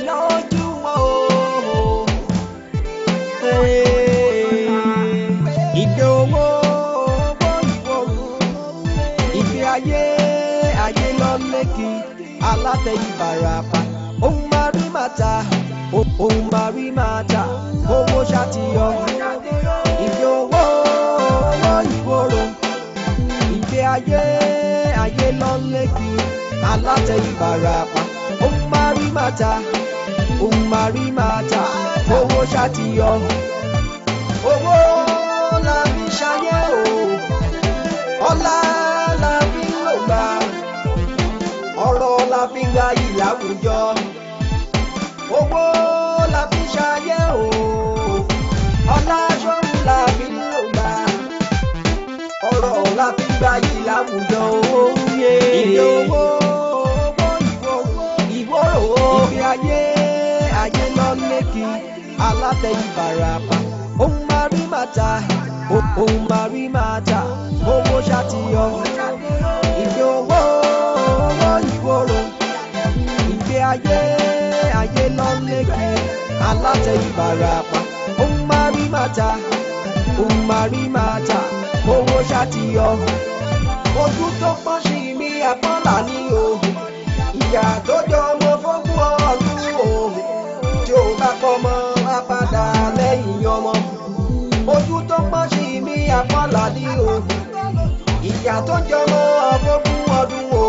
lójúmọ́ o. Ìgbé owó ìwò ìgbé ayé lọ lẹ́kì alátẹ Ìbàràpá. Ohun máa rí màtà, ohun máa rí màtà, owó ṣàtìyọ. Ìgbé owó ìwòrò ìgbé ayé lọ lẹ́kì alátẹ Ìbàràpá. Ohun máa rí màtà, ohun máa rí màtà, owó ṣàtìyọ. Owó la fi ṣayé o, ọlá la fi ń lò gbà, ọ̀rọ̀ la fi ń gbayì láwùjọ. Owó la fi ṣayé o, ọlá ṣọ́run la fi ń lò gbà, ọ̀rọ̀ la fi ń gbayì láwùjọ. Ìgbé owó ìwòrò ìgbé ayé lọ lẹ́kì alátẹ Ìbàràpá. Ohun máa rí màtà, ohun máa rí màtà, owó ṣàtìyọ. Ìgbé owó ìwòrò ìgbé ayé lọ lẹ́kì alátẹ Ìbàràpá. Ohun máa rí màtà, ohun máa rí màtà, owó ṣàtìyọ. Ojú tó pọ́n sí mi àpọ́nlá ní o, ìyá tó jọ ọmọ fọ́gbọ́n ọdún o, tí ó bá kọ́ mọ́ á padà lẹ́yìn ọmọ. Ojú tó pọ́n sí mi àpọ́nlá ní o, ìyá tó jọ ọmọ fọ́gbọ́n ọdún o,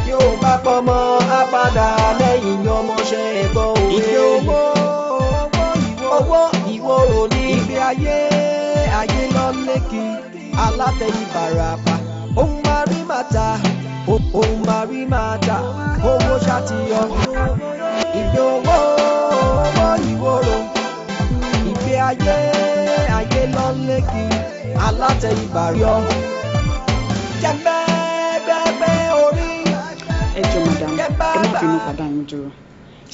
tí ó bá kọ́ mọ́ á padà lẹ́yìn ọmọ. Ṣe ẹ̀gbọ́n òwe. Ìgbé owó ìwòrò ní ìgbé ayé lọ lẹ́kì alátẹ Ìbàràpá. Ohun máa rí màtà, ohun máa rí màtà, owó ṣàtìyọ. Ìgbé owó ìwòrò ìgbé ayé lọ lẹ́kì alátẹ Ìbàràpá. Jẹ́gbẹ́gbẹ́ orí. Ẹ jọ̀ọ́ madam, ẹ má bínú padà yín dúró.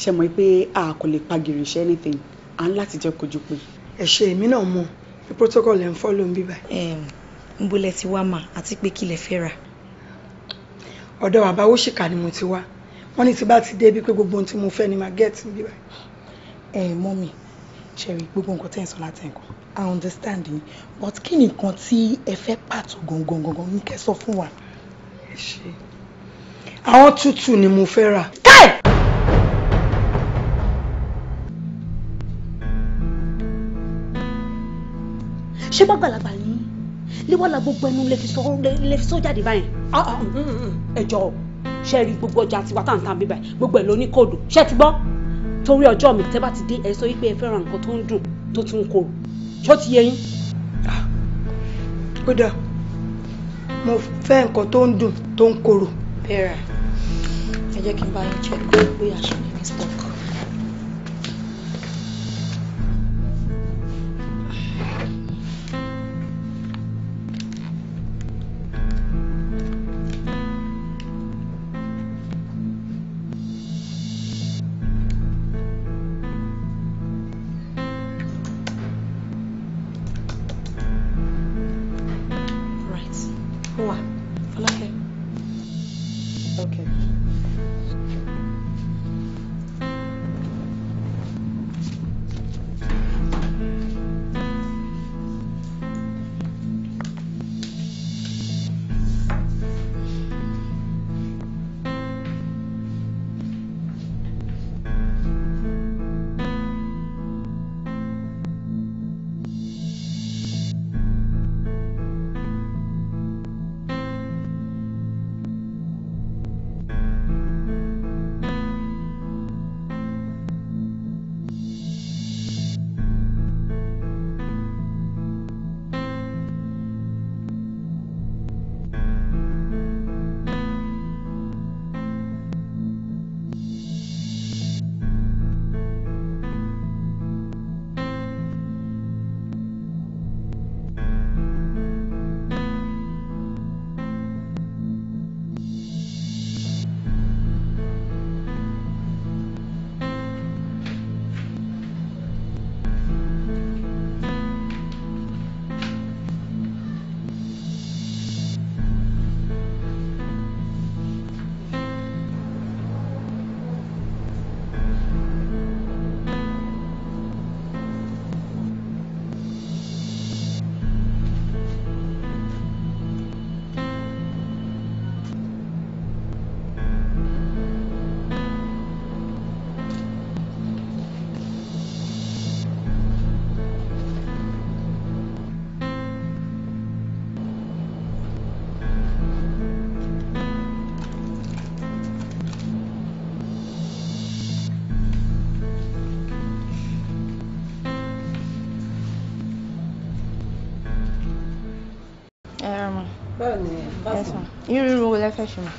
Ṣé mọ̀ pé a kò lè pagìrì ṣe anything, à ń láti jẹ́ kojú pé. Ẹ ṣe èmi náà mọ̀ bí protocol ẹ̀ ń follow ń bí báyìí. Ń bolẹ̀ ti wá mà àti pé kí lẹ fẹ́ rà. Ọ̀dọ̀ bàbá Wóṣìkà ni mo ti wá. Wọ́n ní tí bá ti dé bí pé gbogbo ohun tí mo fẹ́ ni máa get ń bí báyìí. Mọ́mì, Cherry, gbogbo nǹkan tẹ́ ń sọ láti ẹ̀kọ́. I understand yín, but kí ni nǹkan tí ẹ fẹ́ pàtó gangan ní kẹ́ sọ fún wa? Ẹ ṣe. Àwọn tútù ni mo fẹ́ rà. Ṣé bá gbàlagbà yín léwọ́lá gbogbo ẹnu lè fi sọ jáde báyìí? Ẹ jọ̀ọ́ ṣe rí gbogbo ọjà tiwa tá à ń tàn bí báyìí gbogbo ẹ̀ ló ní kóòdù ṣé ti gbọ́? Torí ọjọ́ mi tẹ́ bá ti dé ẹ sọ wípé ẹ fẹ́ràn nǹkan tó ń dùn tó tún ń korò ṣó ti yé yín? Kódà mo fẹ́ nǹkan tó ń dùn tó ń korò. Bẹ́ẹ̀rẹ̀ ẹ jẹ́ kí n bá yín check bóyá aṣọ mi ní stock. Yes, ma'am. Irú wo lẹ fẹ́ ṣe mọ́?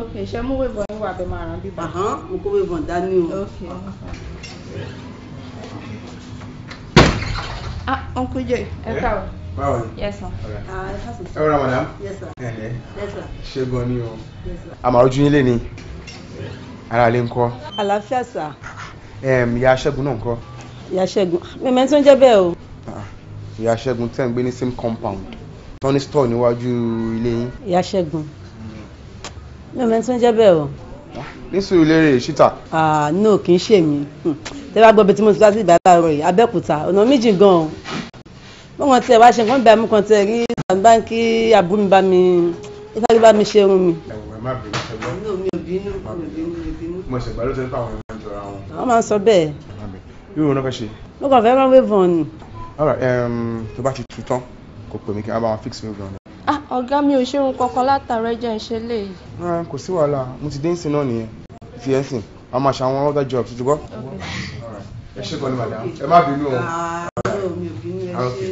Okay, ṣe mú wave on wà bẹ́ẹ̀ máa ràn bíbá. Mo kó wave on dání o. Okay. Uncle Joy, ẹ káàbọ̀. Báwo ni? Yes, sir. Ẹ rọra madam. Yes, sir. Yes, sir. Ṣé gan ni o? Àmàrójú yín lé ní. Ara lè ń kọ́. Àlàáfíà sà. Ìyá Ṣẹ́gun náà ń kọ́. Ìyá Ṣẹ́gun. Mímẹ́ tó ń jẹ́ bẹ́ẹ̀ o. Ìyá Ṣẹ́gun tẹ́ ń gbé ní same compound. Tọ́ní store níwájú ilé yín. Ìyá Ṣẹ́gun. Mímẹ́ tó ń jẹ́ bẹ́ẹ̀ o. Ní Sùúrùlérè ṣítà. No, kì í ṣe mí. Tẹ́ bá gbọ́ bí tí mo ti wá sí ìbára rẹ̀ Abẹ́òkúta, ọ̀nà méjì gan-an. Mo kàn tiẹ̀ wá ṣe nǹkan bí àmú kan tẹ̀ rí báńkì àbúrò mi bá mi ìtàgé bá mi ṣe irun mi. Ẹ̀wọ̀n ẹ̀ má bínú ṣẹgbọ́n. Mi ò bínú. Mo ṣẹ̀gbá ló ṣe ń pa àwọn ẹ̀wọ̀n jọra wọn. Wọ́n máa ń sọ bẹ́ẹ̀. Yóò rán fẹ́ ṣe. Mo kàn fẹ́ rán wave on ni. Alright, tó bá ti tu tán kò pè mí kí n bá wọn fix wave on. Ọ̀gá mi ò ṣe irun kankan látàrọ ẹjẹ́ ń ṣe léyìí. Kò sí wàhálà, mo ti dé ń sin náà nìyẹn. Ti ẹ̀ ń sìn, a máa ṣe àwọn other jobs, ṣe ti gbọ́? Ẹ ṣé gan ni madam, ẹ má bínú o. Mi ò bínú ẹ ṣe.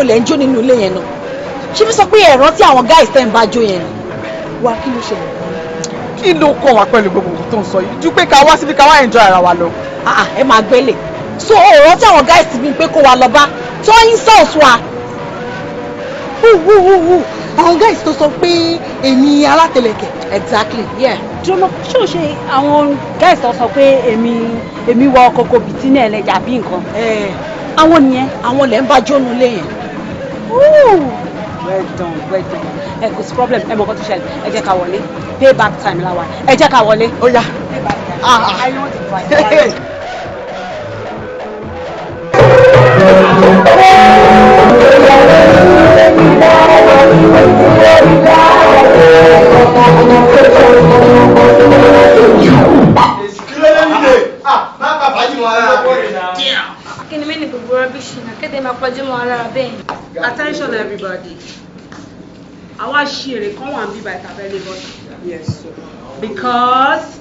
lẹ́ ń jó nínú ilé yẹn náà ṣé fi sọ pé ẹ̀rọ tí àwọn guys tẹ́ ń bá jó yẹn wá kí ló ṣẹlẹ̀. kí ló kàn wá pẹ̀lú gbogbo nǹkan tó ń sọ yìí ju pé ká wá síbi ká wá enjoy ara wa lọ. ẹ máa gbélé so ọ̀rọ̀ tí àwọn guys ti bí pé kó wa lọ bá tó insult wa. àwọn guys tó sọ pé èmi alátẹlẹkẹ. exactly yeah. jọlọ ṣé o ṣe àwọn guys tó sọ pé èmi wọ kókó bìtì náà ẹlẹjà bí nǹkan. àwọn nìyẹn. àwọn lẹ ń bá jónú lé yẹn. well done ẹ kò sí problem ẹ mọ nǹkan tó ṣẹlẹ̀ ẹ jẹ́ ká wọlé pay back time la wa ẹ jẹ́ ká wọlé. ó yá. I know the price. Attention everybody. Our share come and be by available. Yes. Because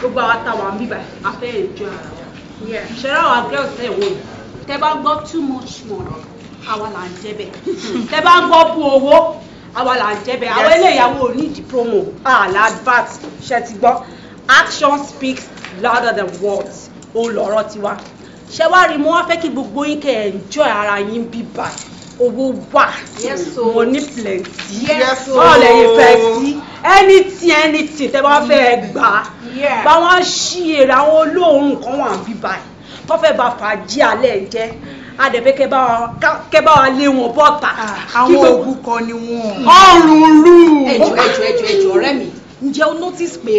gbogbo àwọn táwọn bí báyìí a fẹ́ enjoy ara wa. Ṣẹ́ra our girls say wo tẹ́ bá gbọ́ too much money àwa là ń jẹ́ bẹ́ẹ̀. Tẹ́ bá gbọ́ bu owó àwa là ń jẹ́ bẹ́ẹ̀. Àwọn eléyàwó ò ní di promo la advert ṣe ti gbọ́. Action speaks louder than words. Ó lọ́rọ̀ tiwa. Ṣé wá rí mo wá fẹ́ kí gbogbo yín kẹ́ enjoy ara yín bí báyìí. Owó wà. Money plenty. All you fẹ́ anything tẹ́ bá fẹ́ gbà. Bá wọn ṣí èrè àwọn olóòórùn kan wà bí báyìí tó fẹ́ bá fàájì alẹ́ jẹ́ adẹ̀fẹ́ kẹ́ bá wa lé wọn bọ́ta. àwọn ògùn kan ni wọn. ọrùn rú. ẹjọ ọ̀rẹ́ mi ǹjẹ́ o notice pé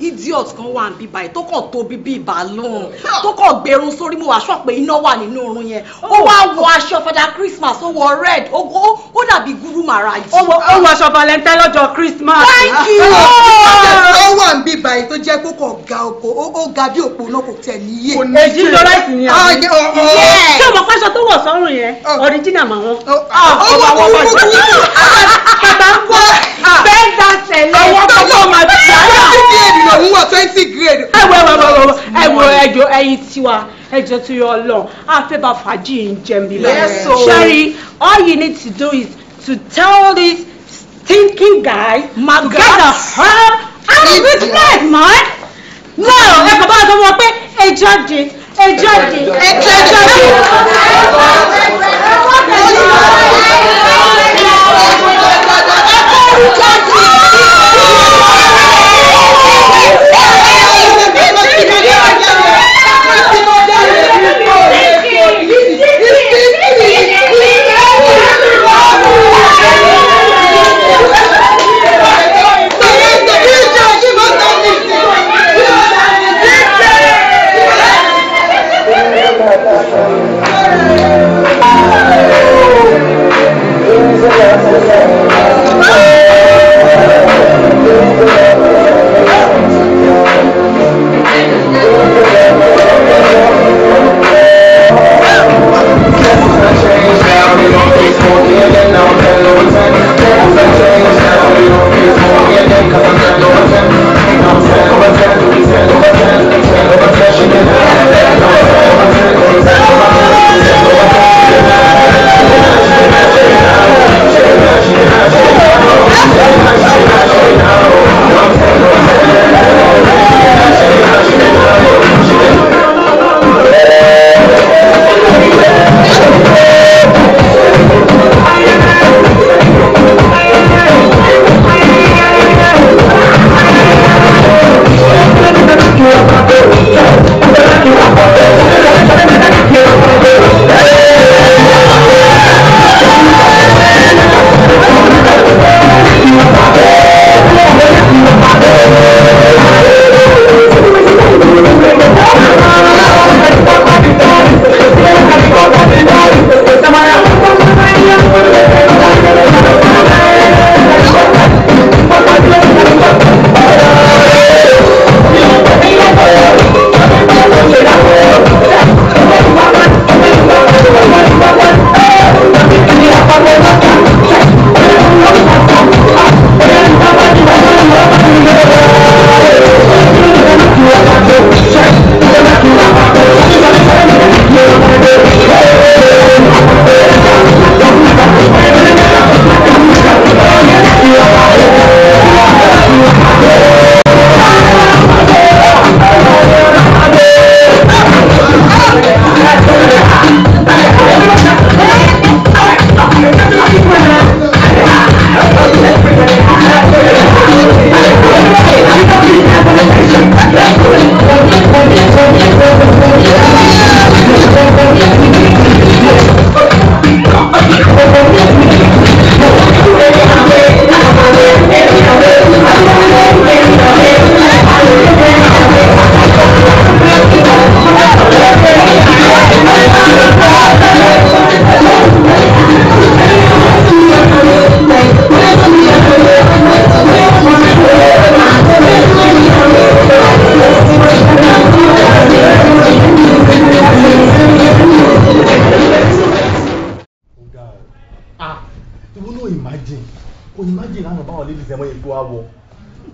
idiot kan wà níbí báyìí tó kàn tóbi bíi balloon tó kàn gbẹrun sórí mo wà sọ pé iná wà nínú irun yẹn ó wá wọ aṣọ Father Christmas ó wọ red ó dàbí Guru Maharaj. ó wọ aṣọ Valentine lọ́jọ́ Christmas. thank you. ó wà níbí báyìí tó jẹ́ kó kàn ga oko ó ga bí òpó náà kò tẹ̀ níyè. èjì ló láìsí ní àwọn. ṣé o mọ̀ pàṣọ tó wọ̀ sọ́rùn yẹn original mà wọ́n. ó wà bàbá ń gbọ́ bẹ́ẹ̀ dá tẹ̀lé àwọn tó máa ti yára. òun wọ 20 grade. ẹwọ ẹjọ ẹyin tiwa ẹjọ tó yọ Ọlọ́run àfẹ bá fàájì ń jẹun bí Yes, Sherry, all you need to do is to tell this stinking guy to get the hell out of this place, man. No, ẹ kò bá sọ wọn pé ẹ jáde.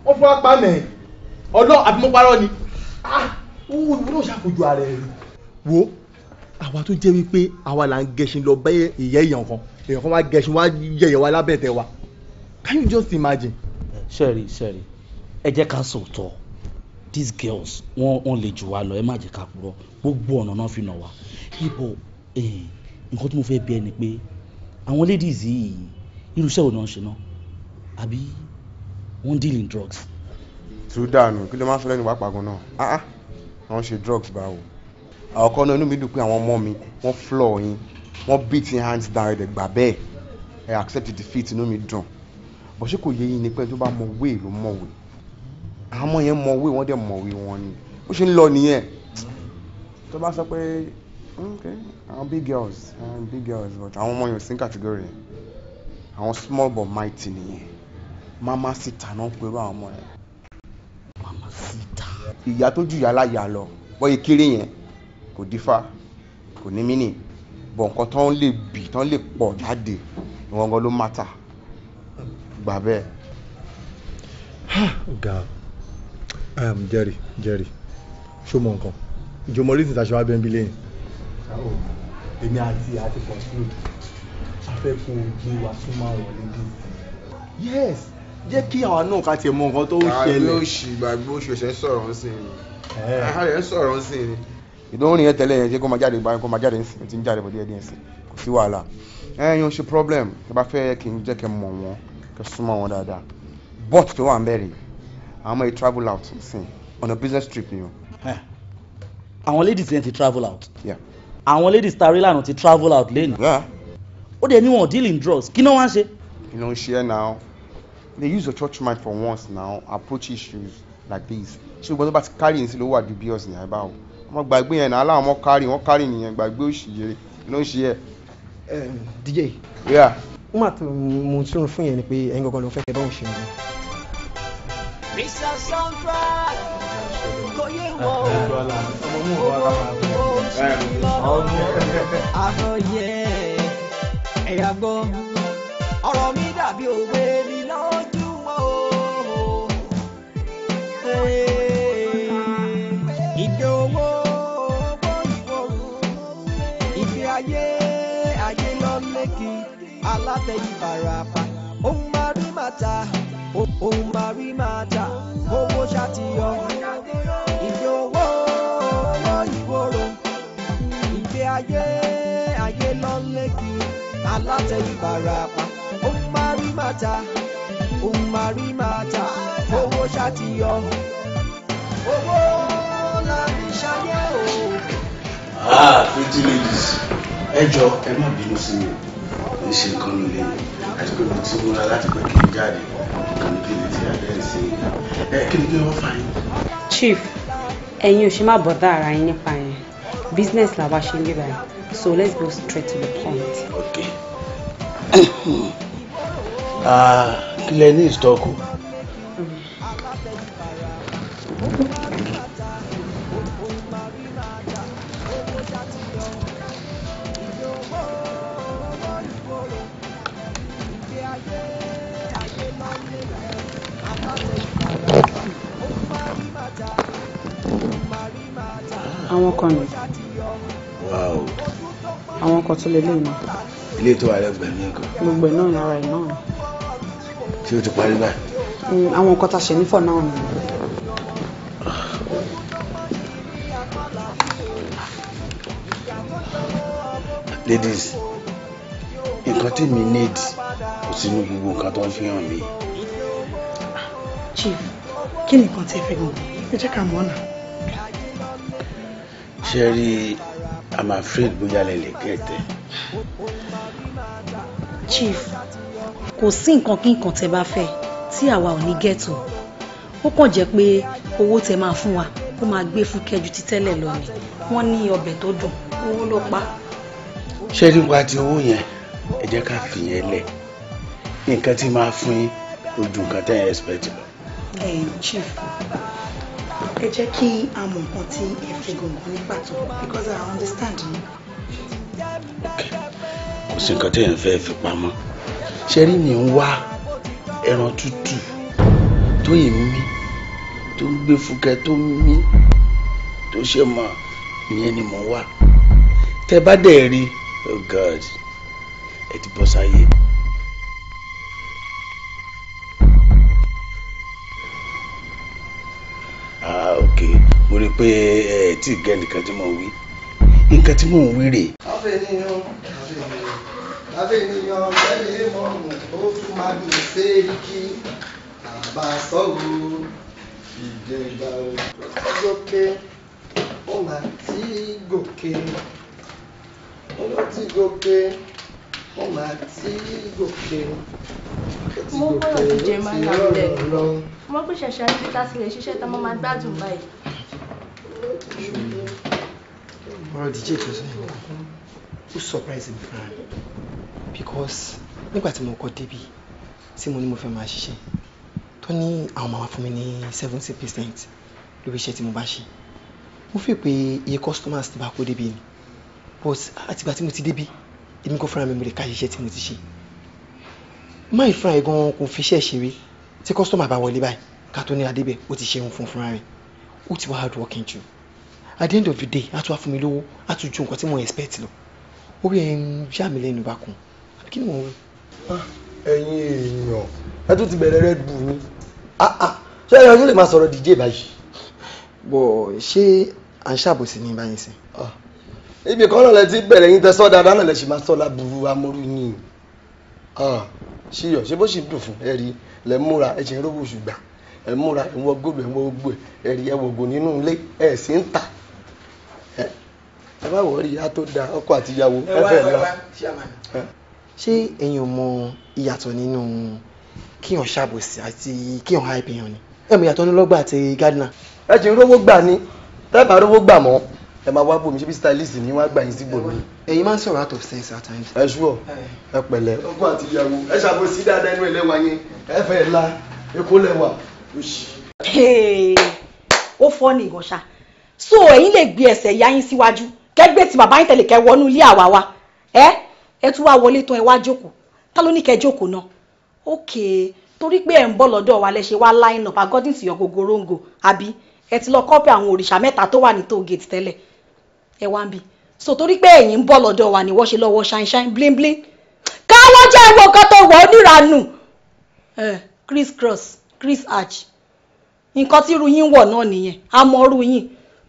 wọ́n fún apá mẹ́ ọlọ́ àbí mo parọ́ ni wọ́n náà ṣàfojú ara ẹ̀ rí. wo àwa tó jẹ́ wípé àwa là ń gẹṣin lọ bẹ́ ìyẹ́ èèyàn kan wá gẹṣin wá yẹ̀yẹ̀ wa lábẹ́tẹ̀ wa, can you just imagine. Sherry ẹ jẹ́ ká sòótọ́, these girls wọ́n lè jù wá lọ, ẹ má jẹ́ ká purọ́, gbogbo ọ̀nà náà fi nà wá. ibo nǹkan tí mo fẹ́ bí ẹ ni pé àwọn ladies yìí irúṣẹ́ òun náà ṣe náà àbí wọ́n deal in drugs. true dànù kí ló máa ń sọ lẹ́nu wá pàgọ́ náà àwọn ṣe drugs báwo. àwọn kan náà inú mi dùn pé àwọn ọmọ mi wọ́n floor yín wọ́n beat yín hands down ẹ̀dẹ̀ gbà bẹ́ẹ̀ ẹ̀ accept the defeat inú mi dùn bó ṣe kò yé yín ni pé tó bá mọ wé ló mọ wé àwọn ọmọ yẹn mọ wé wọ́n dẹ̀ mọ wé wọn ni bó ṣe ń lọ nìyẹn tó bá sọ pé okay àwọn big girls but àwọn ọmọ yẹn ò sí category àwọn small but mighty nìyẹn mama sita náà pẹ̀lú àwọn ọmọ yẹn mama sita ìyá tó ju ìyá láyà lọ bọ́yì kéré yẹn kò dífá kò ní mínì bọ̀ nǹkan tán lè bì tán lè pọ̀ jáde ìwọ̀n gan ló mátà gbà bẹ́ẹ̀. ga Jerry ṣó mọ nǹkan ìjọmọ orí ìtàṣọ abẹ́ ń bí lẹ́yìn. èmi àti conclude afẹ́kùn gbé wa súnmọ́ àwọn ladies. Yes jẹ́ kí àwọn náà ká tiẹ̀ mọ nǹkan tó ń ṣẹlẹ̀. gbàgbé oṣù ẹ̀ṣẹ̀ sọ̀rọ̀ ń sìn ni àárẹ̀ ń sọ̀rọ̀ ń sìn ni. ìdánwò nìyẹn tẹ́lẹ̀ yẹn jẹ́ kó máa jáde báyìí kó máa jáde ń sìn tí ń jáde bọ̀ díẹ̀ díẹ̀ sìn kò sí wàhálà. ẹ̀yin ò ṣe problem tó bá fẹ́ kí n jẹ́ kẹ́ mọ̀ wọ́n kẹ́ súnmọ́ wọn dáadáa but tó wà ń bẹ̀rẹ̀ àwọn ọmọ yìí travel out sìn on a business trip ni o. àwọn ladies yẹn ti travel out. Yeah. àwọn ladies tari lánàá ti travel out lẹ́nu. ó dẹ̀ ní wọn deal in drugs kí náà wá ń ṣe. kí ló ń ṣe ẹ́ now they use your church mind for once now approach issues like this ṣùgbọ́n tó bá ti carry ní sí ló wà dubious ní àbá o wọ́n gbàgbé yẹn náà aláwọ̀ wọ́n carry nìyẹn gbàgbé òṣìyẹrẹ ló ń ṣe ẹ́. DJ ó mà tó mo tún fún yẹn ni pé ẹ̀yin gangan ló fẹ́ kẹ́ bá òun ṣe nìyẹn. Mr. Soundtrack kò yé wọ́n àhọyẹ ẹ̀yà gbọ́ ọ̀rọ̀ mi dàbí òwe mi lójú wọn o. Ìdè owó ìwò ìgbé ayé lọ lékì alátẹ Ìbàràpá ohun máa rí màtá ohun máa rí màtá owó ṣàtìyọ. Ìdè owó ìwòrò ìgbé ayé lọ lékì alátẹ Ìbàràpá ohun máa rí màtá owó ṣàtìyọ. Owó la fi ṣayé o. Pretty ladies ẹ jọ ẹ má bínú sí mi ò ń ṣe nǹkan nílé mi àti pé mo ti múra láti pé kí n jáde nǹkan ní kí n ti àdé sí kí ni kí wọ́n fà yín. Chief ẹ̀yin ò ṣe má bọ̀dá ara yín nípa yẹn business làwa ṣe ń bíbá yẹn so let's go straight to the point. Okay. Kí lẹ ní ìstọ́kù. àwọn kan ní. Wow. àwọn kan tó lè lè náà. Ilé tó wà lẹ́gbẹ̀ẹ́ mi kan. gbogbo ẹ̀ náà ní ara ẹ̀ náà. Ṣé o ti parí báyìí? àwọn nǹkan tá a ṣe nífọ̀ náà ni. Ladies nǹkan tí mi need kò sínú gbogbo nǹkan tó ń fi hàn mí. Chief kí ni nǹkan tí ẹ fẹ́ gbọ̀ngàn ẹ jẹ́ ká mọ̀ ọ́nà. Ṣé rí I'm afraid bóyá lè gẹ̀ẹ́tẹ̀. Chief kò sí nǹkan kí nǹkan tẹ bá fẹ́ tí àwa ò ní gẹ́tò ó kàn jẹ́ pé owó tẹ máa fún wa ó máa gbé fún kẹjú ti tẹ́lẹ̀ lọ ni wọ́n ní ọbẹ̀ tó dùn owó ló pa. Ṣé nípa ti owó yẹn ẹ jẹ́ ká fi yẹn lẹ̀ nǹkan tí máa fún yín ojú nǹkan tẹ́ ẹ expect lọ. Chief ẹ jẹ́ kí a mọ̀ nǹkan tí ẹ fẹ́ gbọ̀ngàn ní pàtó because I understand you. Kò sí nǹkan tẹ́ ẹ fẹ́ fi pamọ́ ṣé rí mi ń wá ẹran tútù tó yìn mí tó ń gbé fúkẹ́ tó ń mí tó ṣe mọ́ ìyẹn ni mò ń wá tẹ́ bá dẹ̀ rí oh God ẹ ti bọ́ sáyé. Ok mo rí i pé ẹ tí ì gẹ́ nìkan tí mo wí nǹkan tí mò ń wí rèé. Abẹ́niyàn bẹ́ẹ̀ mọ̀mù ó tún máa dùn séèkì àbá sọ́wọ́ ìjẹba òkè. ó máa ti gòkè ó ti gòkè ó máa ti gòkè mo gbọ́dọ̀ ti jẹ máa ń yà lẹ́nu mo pè ṣẹ̀ṣẹ̀ ní títà sílẹ̀ ṣiṣẹ́ tá máa gbádùn báyìí. ọ̀rọ̀ DJ tó sọ yìí ó surprise mi fúnra rẹ̀ because nígbà tí mo kọ́ débi tí mo ní mo fẹ́ máa ṣiṣẹ́ tó ní àwọn máa fún mi ní 70% lórí iṣẹ́ tí mo bá ṣe mo fi pé iye customers ti bá kó débi ni but àtìgbà tí mo ti débi èmi kò fúnra mi mo lè ka iṣẹ́ tí mo ti ṣe máa ìfúnra ẹ̀ gan kò fi iṣẹ́ ṣeré tí customer bá wọlé báyìí ká tó ní adébẹ̀ ó ti ṣeun fún fúnra rẹ̀ ó ti wá hard working jù at the end of the day á tún wá fún mi lówó á tún ju nǹkan tí mo expect lọ orí ẹ̀ ń yà mí lẹ́nu bá kun àbí kí ni mo rí. ẹ̀yin èèyàn ẹ tún ti bẹ̀rẹ̀ Red Bull ni ṣé ẹ̀yàn yóò lè máa sọ̀rọ̀ DJ báyìí. bọ̀ ṣé à ń ṣàbòsí ní báyìí sí. ibi kan náà lẹ ti bẹ̀rẹ̀ yín tẹ sọ́ dáadáa náà lẹ ṣe máa sọ láburú amóru yín ṣíyọ̀ ṣé bó ṣì dùn fún ẹ rí lẹ múra ẹ ṣe ń rówó ṣùgbà ẹ múra ẹ wọ gómìnà ẹ wọ gbò ẹ rí ẹ wọgò nínú ilé ẹ sì ń tà ẹ bá wọ rí ìyá tó da ọkọ àti ìyàwó ẹ fẹ́ lọ. ṣé ẹ̀yin ò mọ ìyàtọ̀ nínú kíyàn ṣàbòsí àti kíyàn hype yàn ni ẹ mọ ìyàtọ̀ nínú lọ́gbà àti gardener. ẹ ṣe ń rówó gbà ní tẹ́ẹ̀bà rówó gbà mọ́ ẹ máa wá bòmí ṣé bí stylist ni wọ́n á gbà yín sí gbòòrò. ẹ̀yin máa ń sọ̀rọ̀ out of sense at times. ẹ ṣúọ̀ ẹ pẹ̀lẹ́ ọkọ àti ìyàwó ẹ ṣàbòsí dáadáa inú ẹlẹ́wà yẹn ẹ fẹ́ la èkó lẹ́wà. ó fọ́ ní ìgànṣà so ẹ̀yin lè gbé ẹsẹ̀ ìyá yín síwájú kẹ́gbẹ́ tí bàbá yín tẹ̀lé kẹ́ wọnú ilé àwa wa ẹ tún wá wọlé tán ẹ wá jókòó ta ló ní kẹ́ jókòó náà okay torí pé ẹ̀ ń bọ̀ lọ́dọ̀ wa lẹ ṣe wá line up according to your gogorongo àbí ẹ ti lọ kọ́pì àwọn òrìṣà mẹ́ta tó wà ní toll gate tẹ́lẹ̀ ẹ wá ń bì so torí pé ẹ̀yin ń bọ̀ lọ́dọ̀ wa ni wọ́n ṣe lọ́wọ́ shine shine bling bling káwọ́ jẹ́ ìwọ kan tó wọ̀ oníranù criss cross criss arch nǹkan tí irú yín wọ̀ náà nìyẹn àmọ́ irú yín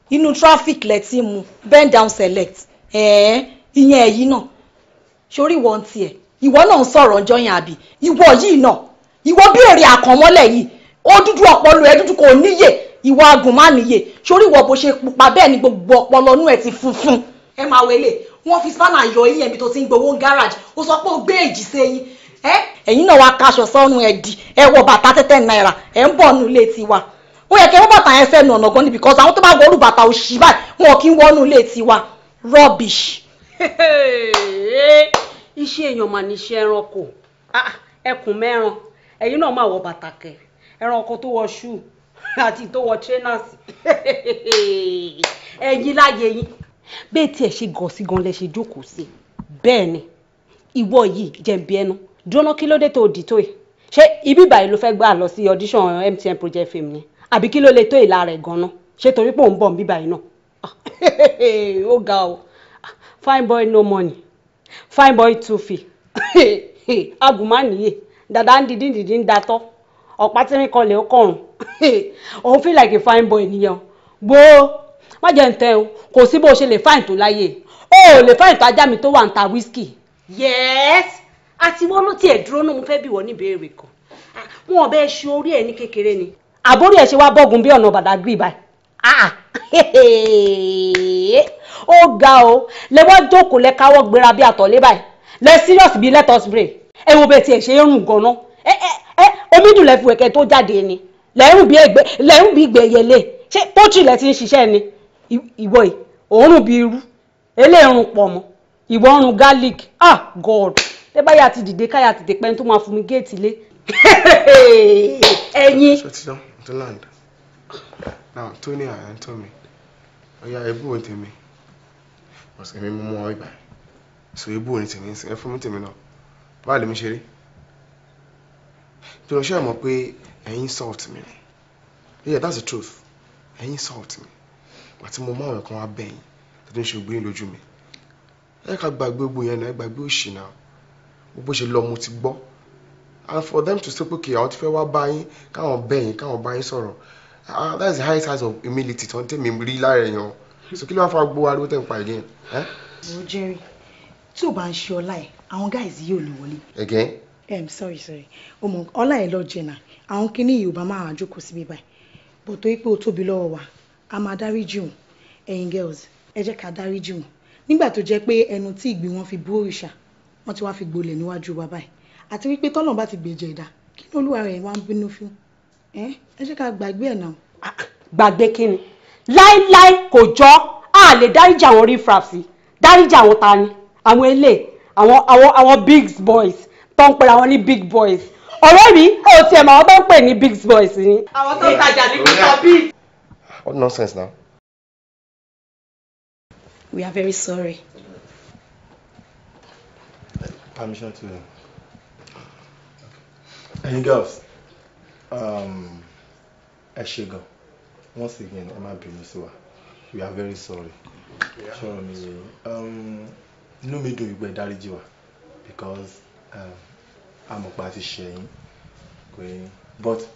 inú traffic lẹ ti mú bend down select ìyẹn ẹ̀yìn náà sórí ìwọ ń tiẹ̀ ìwọ náà ń sọ̀rọ̀ ọjọ́ yẹn àbí ìwọ yìí náà ìwọ bí èrè àkànmọ́lẹ̀ yìí ó dúdú ọpọlọ ẹ dúdú kò níyè ìwọ agùn má níyè sórí ìwọ bó ṣe pupa bẹ́ẹ̀ ni gbogbo ọpọlọ inú ẹ ti funfun ẹ máa wẹlé wọ́n fi spanner yọ eyín ẹbí tó ti ń gbowó garage ó sọ pé ó gbé èjì sẹ́yìn ẹ̀yin náà wá kaṣọ sọ́run ẹ̀dì ẹ wọ bàtà 10 naira ẹ ń bọ̀ nílé tiwa ó yẹ kí wọ́n bàtà yẹn sẹ́nu ọ̀nà gan ni because àwọn tó bá wọlú bàtà òṣì báyìí wọn kì í wọnú ilé tiwa rubbish. iṣẹ́ èèyàn mà ní iṣẹ́ ẹranko ẹkùn mẹ́ran ẹ̀yin náà máa wọ bàtà kẹ̀ ẹranko tó wọ ṣú àti tó wọ trainers ẹ̀yin láyé yín bẹ́ẹ̀ tí ẹ ṣe gàn sí gan lẹ ṣe jókòó sí bẹ́ẹ̀ ni ìwọ yìí jẹ̀bi ẹnu dúró kí ló dé tó dì tó yìí ṣé ibi báyìí ló fẹ́ gbà lọ sí audition MTN project film ni àbí kí ló lè tó ìlà rẹ̀ gan-an ṣé torí pé òun bọ̀ ń bí báyìí náà ó ga o fine boy no money fine boy too fee agùnmánìyè dàdá ń dìdí ń datọ́ ọ̀pá tí ń kọlẹ̀ ó kọrùn òun feel like a fine boy nìyẹn gbóó má jẹ́ ń tẹ́ o kò sí bó ṣe lè fine tó láyé o ò lè fine tó ajá mi tó wà ń ta whisky. yes àti wọ́n ló tiẹ̀ dúró náà mo fẹ́ bí wọ́n níbèrè kan wọn ò bẹ́ẹ̀ ṣe orí ẹ̀ ní kékeré ni àbórí ẹ̀ ṣe wá bọ́gun bí ọ̀nà Badagry báyìí ó ga o lẹ́wọ́ jókòó lẹ́káwọ́ gbéra bí àtọ̀lé báyìí lẹ́ serious bí let us pray ẹ wo bẹ́ẹ̀ tiẹ̀ ṣe é rùn gan-an omi dùn lẹ́fù ẹ̀kẹ́ tó jáde ni lẹ́rùn bí ìgbẹ̀yẹlé ṣé pọ́tì lẹ́ ti ń ṣiṣẹ́ ni ìwọ yìí òórùn bí irú eléèrùn pọ̀ mọ́ ìwọ ọrùn garlic god tẹ báyà ti dìde káyà tètè pẹ́ tó máa fún mi géètì lé ẹ̀yin. to land now Tony and Tommy oya ebu o tèmi ọ̀sẹ̀ mi mú ọ ìgbà so ebu o ní tèmi ẹ fún mi tèmi náà báà lè mi ṣeré tó lọ ṣe àmọ́ pé ẹ̀yin insult mi ni yeah that's the truth ẹ̀yin insult mi àti mo máa wẹ̀ kan wá bẹ̀yìn tó ń ṣe ògbìn lójú mi ẹ ká gbàgbé gbogbo yẹn náà ẹ gbàgbé òṣì náà gbogbo ṣe lọ mo ti gbọ́ and for them to say pé kí àwọn ti fẹ́ wá bá yín káwọn bẹ̀yìn káwọn bá yín sọ̀rọ̀ that's the high size of humility tó ń tẹ̀mí rí lára èèyàn so kí ló wá fa gbogbo ariwo tẹ̀ ń pa again. o Jerry tí o bá ń ṣe ọlá ẹ àwọn guys yìí ò lè wọlé. again. Sorry o mọ ọlá ẹ lọ jẹ náà àwọn kinní yìí ò bá máa jókòó síbí báyìí bó tó yí pé o tóbi lọ́wọ́ wa a máa dáríjì òun ẹ̀yin girls ẹ jẹ́ ká dáríjì wọn nígbà tó jẹ́ pé ẹnu tí ìgbín wọn fi bú òrìṣà wọ́n ti wá fi gbolẹ̀ níwájú wa báyìí àti wípé tọ́lọ̀ bá ti gbèjẹ̀ ìdá kí ni olúwa rẹ̀ wá ń bínú fún ẹ jẹ́ ká gbàgbé ẹ̀ náà. gbàgbé kí ni láíláí kò jọ a lè dáríjì àwọn rífrafì dáríjì àwọn ta ni àwọn ilé àwọn big boys tó ń pè àwọn ní big boys ọ̀rẹ́ mi ò tiẹ̀ mọ̀ àwọn tó ń pè ní big boys ni. àwọn tó ń tajà ní kíkọ big. What nonsense now? We are very sorry. Permission to any girls. Ẹ ṣé gan. Once again, ẹ má bínú sí wa. We are very sorry. Sure me. Inú mi dùn ìgbẹ́ dáríjì wa because amọ̀pá ti ṣẹ̀yìn. But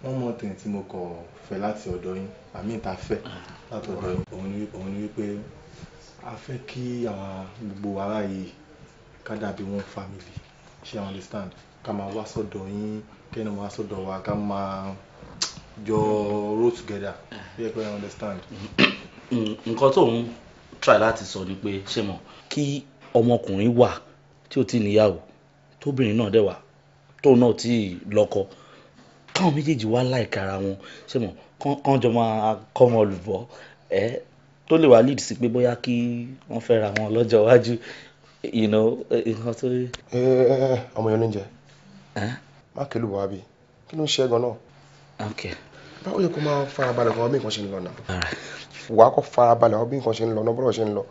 one more thing tí mo kọ̀ fẹ́ láti ọ̀dọ̀ yín, àmì ìta fẹ́ láti ọ̀dọ̀ yín, òun ni wípé a fẹ́ kí àwọn gbogbo ará yìí ká dàbí one family. Ṣé understand? Ká máa wá sọ́dọ̀ yín, kẹ́ni wá sọ́dọ̀ wa, ká máa jọ roll together. Yẹ kó understand. Nǹkan tó ń try láti sọ ni pé ṣé mọ̀ kí ọmọkùnrin wà tí ó ti níyàwó tóbìnrin náà dẹ̀ wà tóun náà tí lọ́kọ káwọn méjèèjì wá láìka ara wọn ṣé mọ̀ kán jọ máa kọ́ ọmọ olùbọ́ tó lè wá lead sí pé bóyá kí wọ́n fẹ́ ra wọn lọ́jọ́ iwájú nǹkan tó. ọmọ yẹn ló ń jẹ má kẹlù wá bí kí ló ń ṣe é gan náà. báwo yẹ kó máa farabalẹ̀ kan bí nǹkan ṣe ń lọ náà wàá kọ́ farabalẹ̀ kan bí nǹkan ṣe ń lọ náà bọ́dọ̀ ṣe ń lọ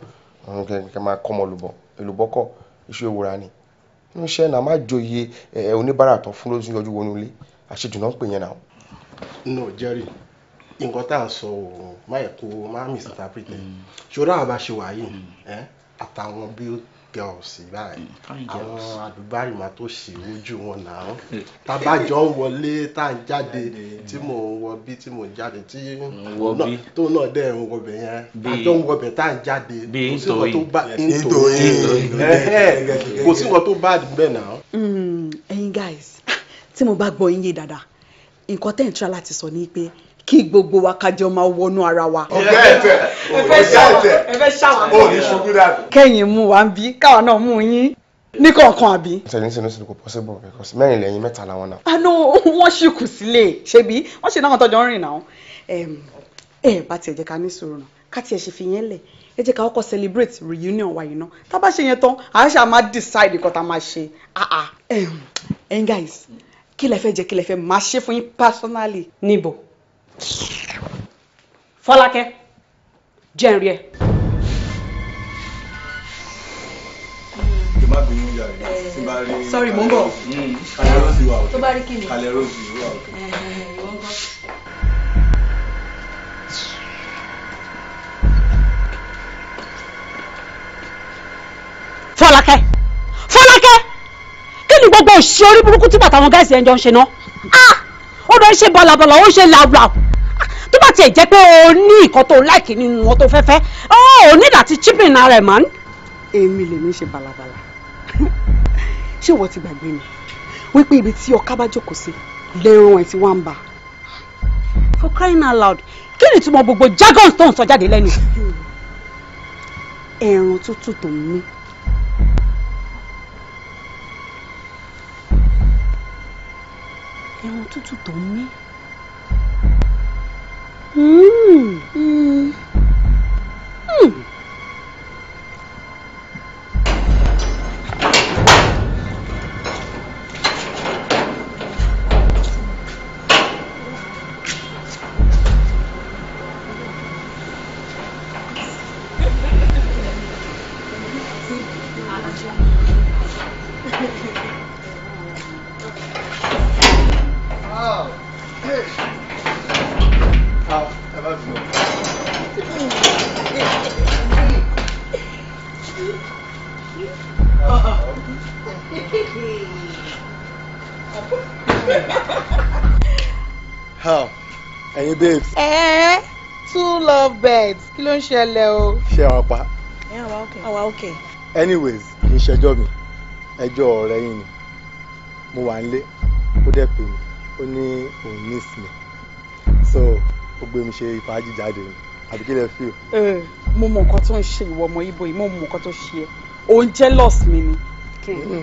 kẹ máa kọ́ ọmọ olùbọ́ èlùbọ́kọ̀ iṣu ewúra ni kí ló ń ṣe é náà má joyè oníbàárà tán fún lójú yọjú wọnú ilé àṣejù náà ń pè yẹn náà. no Jerry nǹkan tá à ń sọ òun má yẹ kó má misinterpret ṣòro àwọn bá ṣe wà yìí àtàwọn bí girls báyìí àwọn àdúgbàrìmà tó ṣe ojú wọn náà tábàjọ ń wọlé tá à ń jáde tí mò ń wọ bí tí mò ń jáde tí tó náà dẹ̀ ń wọbẹ̀ yẹn àjọ ń wọbẹ̀ tá à ń jáde kò sí nǹkan tó bá bẹ́ẹ̀ náà. ẹ̀yin guys tí mo bá gbọ́ yín yé dáadáa nǹkan tẹ́ ń tra láti sọ ni pé kí gbogbo wa kájọ máa wọnú ara wa. ẹ fẹ́ ṣàwọn ó ní ṣubú dàbí. kẹ́yìn mú wa ń bí káwa náà mú yín ní kọ̀ọ̀kan àbí. ṣèlú kò possible because mẹ́rin lẹ́yìn mẹ́ta làwọn náà. àná wọ́n ṣì kù sílé ṣebí wọ́n ṣe náà tọ́jọ́ ń rìn náà. Bá tiẹ̀ jẹ́ ká ní sùúrù náà ká tiẹ̀ ṣe fi yẹn lẹ̀ ẹ jẹ́ ká kọ́kọ́ celebrate reunion wa yìí náà tá a bá ṣe yẹn tán à ń ṣe àmà decide nǹkan tá a máa ṣe. ẹ̀yin guys kí lẹ fẹ́ jẹ kí lẹ fẹ́ máa ṣe fún yín personally. níbo Fọlákẹ́ jẹ́ ń rí ẹ. sorry mo ń bọ̀. tó bá rí kí ni. Fọlákẹ́ kí ni gbogbo òṣìṣẹ́ orí burúkú tí bàtà àwọn gáàsì ẹ̀ ń jọ ń ṣe náà ó lọ ṣe bọ̀làbọ̀là ó ṣe làwùlà tó bá tiẹ̀ jẹ́ pé o ní nǹkan tó láìkì nínú wọn tó fẹ́fẹ́ ó ní láti chipping ara ẹ̀ mọ́. èmi lèmi ṣe bàlàbàlà ṣé ìwọ ti gbàgbé ni wípé ibi tí ọká bá jókòó sí lẹ́rùn ẹ̀ tí wọ́n ń bà. for crying out loud kí ni ìtumọ̀ gbogbo jargon tó ń sọ jáde lẹ́nu. ẹran tútù tó ń mí. ẹran tútù tó ń mí. ẹ̀yin babes. Two love birds kí ló ń ṣẹlẹ̀ o. ṣé àwọn pa. àwa òkè. anyways kì í ṣẹjọ́ mi ẹjọ́ ọ̀rẹ́ yín ni mo wà nílé ó dẹ̀ pè mí ó ní òun miss me so ó gbé mi ṣe ìfàájì jáde àbí kí lẹ fi mo mọ nǹkan tó ń ṣe ìwọ ọmọ ibo yìí mo mọ nǹkan tó ṣe ẹ́ òun jealous mi ni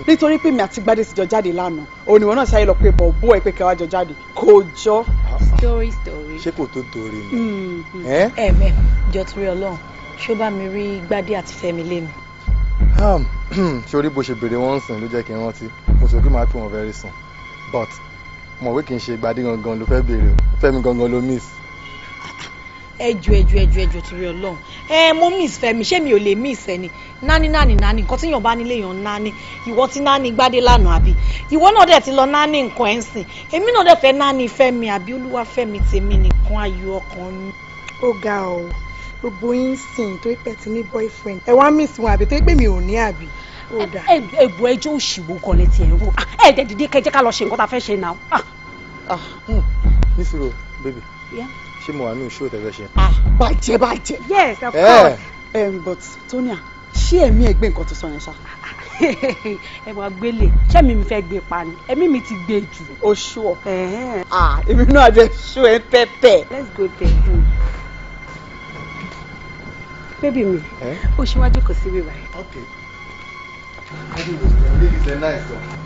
nítorí pé mi àti Gbádé ti jọ jáde lánàá òníwọ̀n náà ṣáyé lọ pé bọ̀ bó ẹ pé kẹwàá jọ jáde kò jọ. story. ṣé kò tó torí ni. Jọ torí Ọlọ́run ṣó bá mi rí Gbádé àti Fẹ́mi lé mi. sórí bó ṣe béèrè wọn sìn ló jẹ́ kí n rántí mo sọ pé màá pè wọ́n very soon but mo wé kì í ṣe Gbádé gangan ló fẹ́ béèrè o Fẹ́mi gangan ló miss. ẹjọ torí Ọlọ́run mo miss Fẹ́mi ṣé mi ò lè miss ẹni nání nǹkan tí yàn bá nílé yàn nání ìwọ ti nání Gbádé lánàá àbí ìwọ náà dẹ̀ ti lọ nání nǹkan ẹ̀ ń sìn èmi náà dẹ̀ fẹ́ nání Fẹ́mi àbí Olúwafẹ́mi tèmi nìkan ayọ̀ ọkàn ni. ó ga ọ gbogbo yín sìn tó pẹ́ ti ní boyfriend ẹ wá miss wọn àbí tó pé mi ò ní àbí. ẹ̀bùn ẹjọ́ òṣìwò kan létí ẹ̀ rò ẹ̀ẹ́dẹ̀ dìde kẹjẹ́ ká lọ ṣe nǹkan tá a fẹ́ ṣe náà. nísìrò baby ṣé mo wà ní ìṣó tẹ̀fẹ́ ṣe. bàjẹ́. Yes, of course. But Tonia ṣé ẹ̀mí ẹ̀ gbé nǹkan tó sọ yẹn ṣá. ẹ wá gbélé ṣé mi fẹ́ gbé pa ni ẹ̀mí mi ti gbé jù. o ṣú ọ. èmi náà jẹ ṣú ẹ pẹpẹ. let's go there. Baby mi ó ṣíwájú kò sí bíbá yìí. Okay. This is a nice one.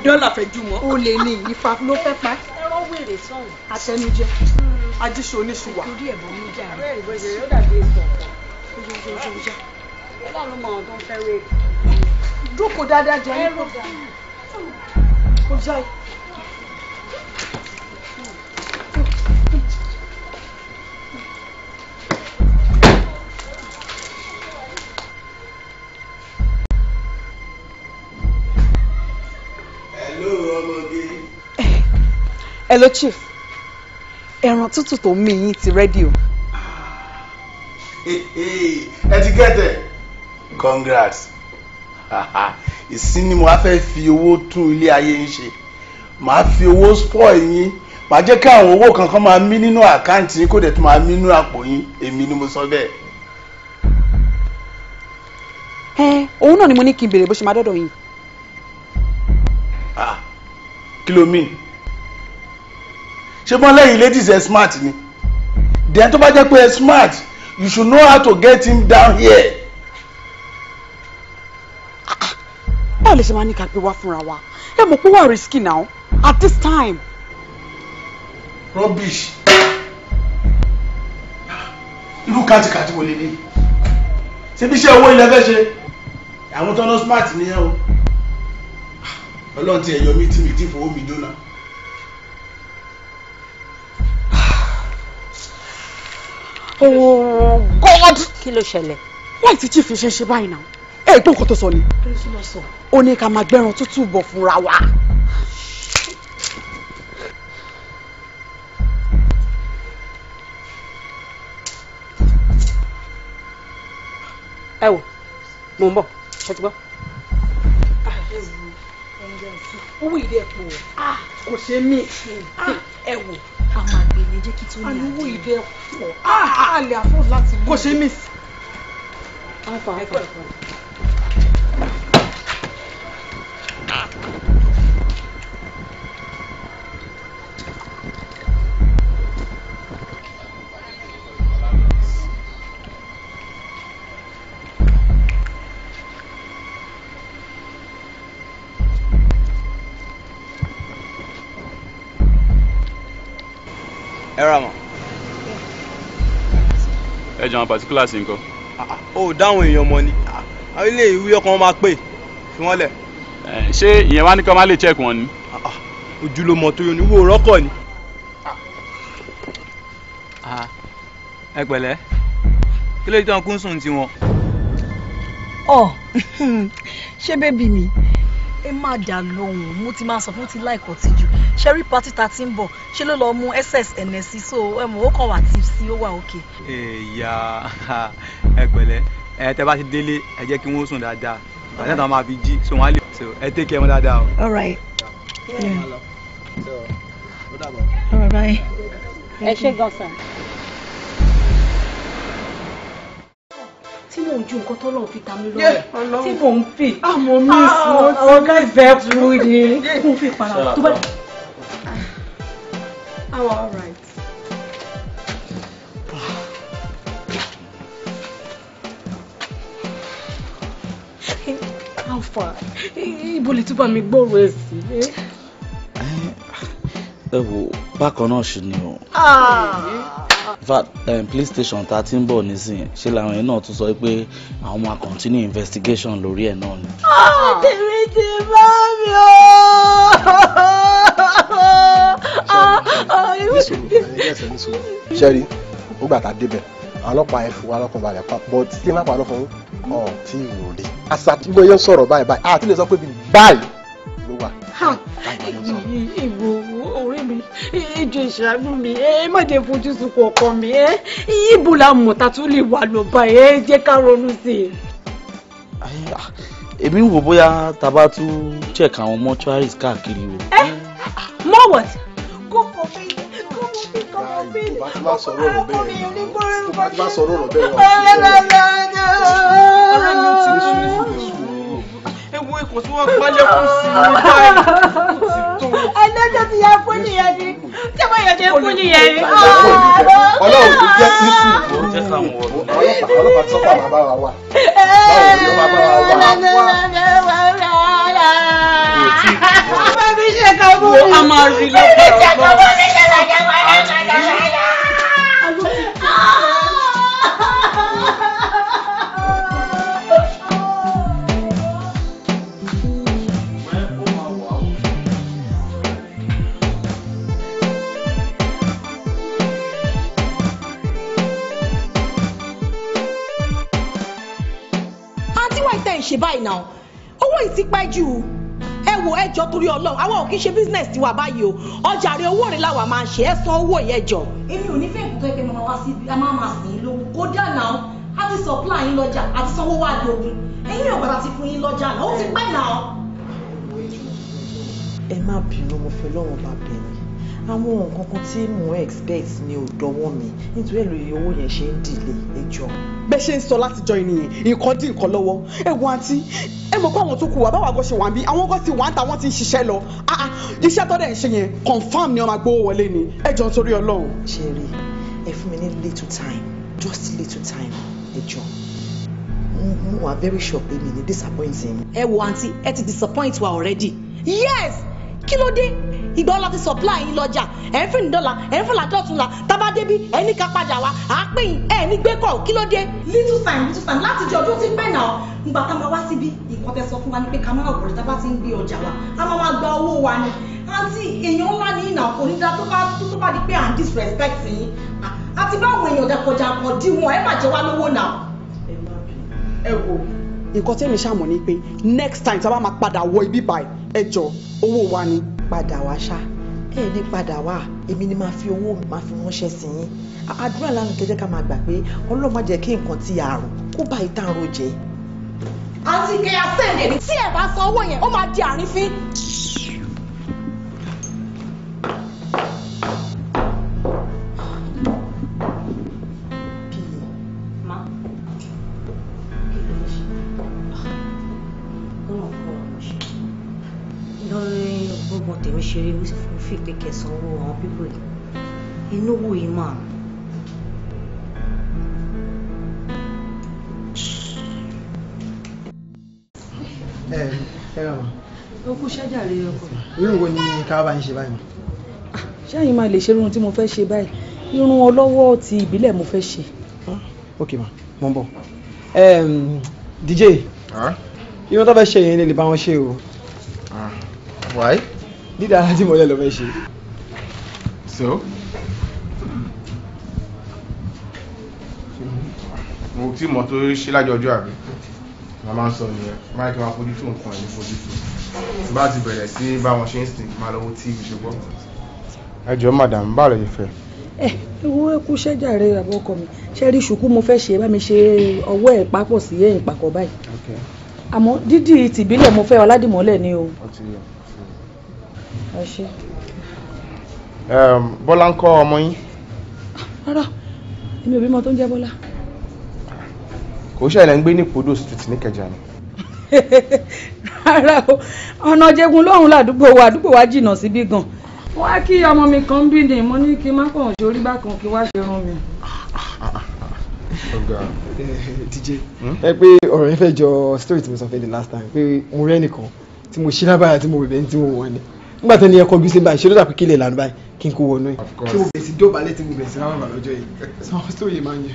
Dọ́là fẹ́ jù mọ́. O lè ní ìfà ló fẹ́ pa. Ẹ̀rọ wèrè sọ̀rọ̀. Àtẹnujẹ. Ajíṣe oníṣùwà. Torí ẹ̀bùn mi jà. Abẹ́rẹ́ ìbọ̀jẹ̀ yóò dàbí èso ọ̀pọ̀. Ó ló mọ àwọn tó ń fẹ́ wé. Jókòó dáadáa jẹ ní kò. Kò já. Hello chief ẹran tútù tó mí yín ti rẹ́dí o. ẹ ti gẹ́tẹ̀ congrats ìsín ni mo wá fẹ́ fi owó tún ilé ayé yín ṣe màá fi owó spoil yín màá jẹ́ kí àwọn owó kankan máa mí nínú àkáǹtì yín kó dẹ̀ tún máa mí nínú àpò yín èmi ni mo sọ bẹ́ẹ̀. òun náà ni mo ní kí n béèrè bó ṣe máa dọ́dọ̀ yín. kí ló mean ṣé bọ́n lẹ́yìn ladies ẹ smart ni then tó bá jẹ́ pé ẹ smart you should know how to get him down here. báwo lè ṣe máa ní ká pé wá fúnra wa ẹ mọ̀ pé wà risky now at this time. rubbish irú kàtìkàtì wo lè ní ṣé bí iṣẹ́ owó ilẹ̀ fẹ́ ṣe àwọn tó ń lọ smart nìyẹn o ọlọ́run ti ẹ̀yọ́ mi tí mi ti fowó mi jóná. Oh God! Kí ló ṣẹlẹ̀? Why ti chief ṣe báyìí náà? Ẹ gbọ́ nǹkan tó sọ ni. Ó ní ká máa gbẹ́ran tútù bọ̀ fúnra wa. Ẹ wò, mò ń bọ̀, ṣe ti gbọ́. Owó ìdí ẹ̀ pọ̀. Kò ṣe mí. Ẹ wò. Àwọn àgbẹ̀ mi jẹ́ kí tó ní àjẹ́. Àlùwò ìdí ẹ̀ pọ̀. A lè afford láti mú. Kò ṣe mí. ẹ ra mọ. ẹ jọ àwọn particulars nǹkan. ó dáhùn èèyàn mọ ni àwọn ilé ìwé ọkàn wọn máa pè fi wọn lẹ. ṣé ìyẹn wá ní kí wọn má lè check wọn ni. ojúlówó tó yọ ní wo rọkọ ni. ẹ pẹ̀lẹ́ kí ló dé tán kún sùn tiwọn. ṣé bébì mi ẹ má dà lóhùn mo ti máa sọ fún ti láìpọ̀ tìjú ṣẹ́rí pátí ta ti ń bọ̀ ṣé ló lọ mú ssns so ẹ mọ̀ ó kàn wá tips sí ó wà òkè. ìyá ẹ pẹ̀lẹ́ ẹ tẹ́ bá ti délé ẹ jẹ́ kí wọ́n sùn dáadáa àti àtàwọn máa fi jí so wọ́n á lè ẹ take care wọn dáadáa o. all right. Yeah. All right, bye. Ẹ ṣé gan sir. Tí mò ń ju nǹkan tó lọ́n fi ta mí lọ́rẹ̀. Tí mò ń fi. Àmọ́ mi ìsìn ọ̀gá ìfẹ́ kú ni. Mo fi para tó bá. All right. How far? Ibo lè túbọ̀ mi gbòòrò ẹ̀ sí. Ẹ wo bákan náà ṣì ni o. Police station tá a ti ń bọ̀ nísìnyí ṣe làwọn yẹn náà tún sọ pé àwọn máa continue investigation lórí ẹ̀ náà ni. Tèmi ti bá mi o. Ṣẹ́rí nígbà tá a débẹ̀ àwọn ọlọ́pàá ẹ̀ fún wa lọ́kàn balẹ̀ pa but tí má pa lọ́kàn ọ̀ tí ò rí. àṣà tí gbogbo yẹn sọ̀rọ̀ báyìí àti lè sọ pé báyìí ló wà. Ìwò orí mi ìjọ ìṣàánú mi má jẹ́ fojú sunkún ọkọ mi ibo la mọ̀ ta tún lè wà lọ báyìí jẹ́ ká ronú sí i. Èmi ń wò bóyá tá a bá tún check àwọn mortuaries káàkiri o. More what? Go for me. Bá ti máa sọ̀rọ̀ ọ̀rọ̀ bẹ́ẹ̀ bá ti máa sọ̀rọ̀ ọ̀rọ̀ bẹ́ẹ̀ ọ̀rẹ́ mi ti ní sùúrù. Ewu ikùn tí wọ́n gbálẹ̀ kún sí i báyìí. Ẹlẹ́jọ́ ti yẹ fún nìyẹn ni. Ṣé wọ́n yẹ jẹ́ fún nìyẹn ni? Ọlọ́run kò jẹ́ sí sùúrù. Ọlọ́pàá tí sọ́kà máa bá wa wà. Báwo ni ó máa bá wa wà? Bá mi ṣe ká mú mi. A máa rí lọ́pọ̀. ṣe báyìí náà owó yìí ti pẹ́ jù ẹ wò ẹjọ́ torí Ọlọ́run àwọn ò kí ṣe business tiwa báyìí o ọjà rẹ owó rẹ làwa máa ń ṣe ẹ san owó yẹn jọ. Èmi ò ní fẹ́ nǹkan kẹ́kẹ́ máa wá sí ẹ máa máa sìn ín lówó kódà náà á ti supply yín lọ́jà àti sanwó wá di ogun ẹ̀yin ò gbàdá ti fún yín lọ́jà náà ó ti pẹ́ náà. Ẹ má bínú mo fẹ́ lọ́wọ́ bá bẹ̀rẹ̀ àwọn nǹkan kan tí mo expect ni ò dọwọ́ mi nítorí èlò iye owó yẹn ṣe ń dìlé ẹjọ́. Bẹ́ẹ̀ ṣe ń sọ látijọ́ ènìyàn nǹkan dín nǹkan lọ́wọ́ ẹ̀wọ̀n àǹtí ẹ mọ̀ pé àwọn tó kù wá báwa gan ṣe wà ń bí àwọn kan ti wà ń ta wọ́n ti ń ṣiṣẹ́ lọ iṣẹ́ tó dẹ̀ ń ṣe yẹn confam ni wọ́n máa gbówó wọlé ni ẹjọ́ nítorí Ọlọ́run. Ṣeré ẹ fún mi ní little time just little time ẹjọ́ mo wà very sure pé mi ní disappointing. ẹ wo àǹtí ẹ ti disappoint wa already. Yes kí ló dé ìgbà ọlá ti supply yín lọ́jà ẹ̀ ń fún ní dọ́là ẹ̀ ń fún làdọ́túnla tábà débí ẹ̀ ní ká padà wá à á pè yín ẹ̀ ní gbé kọ̀ kí ló dé. little time láti jẹ ọdún tí pẹ́ náà ngbà tá a máa wá síbí ìkan tẹ sọ fún wa ní pé ká máa wọ̀rẹ́ tá a bá ti ń gbé ọjà wa a máa wá gba owó wa ni àǹtí èèyàn ńlá ní ìnà kò ní dá tó bá di pé à ń disrespect yín àti báwọn èèyàn dẹkọjà kan dí wọn ẹ má jẹ wá lówó náà. ẹ wo nǹkan tí èmi ṣàmọ̀ ni pé next time tá a bá máa padà wọ ibi báyìí ẹ jọ owó wa ni. Padà wá ṣá ẹ ní padà wá èmi ni máa fi owó mi máa fi ránṣẹ́ sí yín àdúrà lánàá kẹjẹ ká máa gbà pé Ọlọ́run má jẹ́ kí nǹkan tí a rò kó bá ìtàn ro jẹ. àǹtí kẹyà sẹ́ẹ̀dẹ̀ ni tí ẹ bá san owó yẹn ó máa di àrífín. Gbogbo tèmi ṣeré fi pé kẹsàn owó àwọn pípò yìí inú owó yìí máa. Ẹ rà wá. Ó kú ṣájà rí ọkọ. Irú wo ni ká bá ń ṣe báyìí? Ṣáyìn máa lè ṣe irun tí mo fẹ́ ṣe báyìí irun ọlọ́wọ́ ti ìbílẹ̀ mo fẹ́ ṣe. Ok ma mo ń bọ̀. DJ irun tó fẹ́ ṣe yẹn lè bá wọn ṣe o. Why? Dídá láti mọ̀lẹ́ lọ fẹ́ ṣe. So? Mo tí mọ̀ tó ṣe lájọ ọjọ́ àrí. Màá máa ń sọ nìyẹn. Máa kí wọ́n fojú tó nǹkan ẹ̀ ní fojú tó. Tí bá ti bẹ̀rẹ̀ sí bá wọn ṣe ń sìn máa lọ́wọ́ TV ṣùgbọ́n. Ẹ jọ̀ọ́ madam báwo lè fẹ́? Ewu ẹkú ṣẹ́jà rẹ àbọ̀kọ mi ṣe rí ṣùkú mo fẹ́ ṣe bá mi ṣe ọwọ́ ẹ̀ papọ̀ sí ẹ̀yìn papọ̀ báyìí. Àmọ́ dídì tìbílẹ̀ mo fẹ́ aládìmọ́lẹ̀ ni o. Ẹ ṣé. Bọ́lá ń kọ́ ọmọ yín. Rárá, èmi ò bímọ tó ń jẹ́ Bọ́lá. Kò ṣẹlẹ̀ ń gbé ní Podo Street ní Ìkẹjà ni. Rárá o, ọ̀nà Jẹ̀gùn lọ́hùn ládùúgbò wa jìnnà síbí gan. Wọ́n á kí ọmọ mi kan bí ni mo ní kí n má kàn ṣe orí bákan kí wá ṣe rán mi. DJ ẹ pé ọ̀rọ̀ yẹn fẹ́ jọ story tí mo sọ fẹ́ the last time pé mo rẹ́ nìkan tí mo ṣí lábára tí mo bẹ̀bẹ̀ ní tí mo wọ̀ ni nígbà tó ní ẹkọ bí ṣe báyìí ṣe ló dà pé kílẹ̀ lànà báyìí kí n kó wọnú ẹ̀ tí mo bẹ̀ sí dóbalẹ̀ tí mo bẹ̀ sí ráwọ̀ lọ́jọ́ yìí sọ story máa ń yẹ.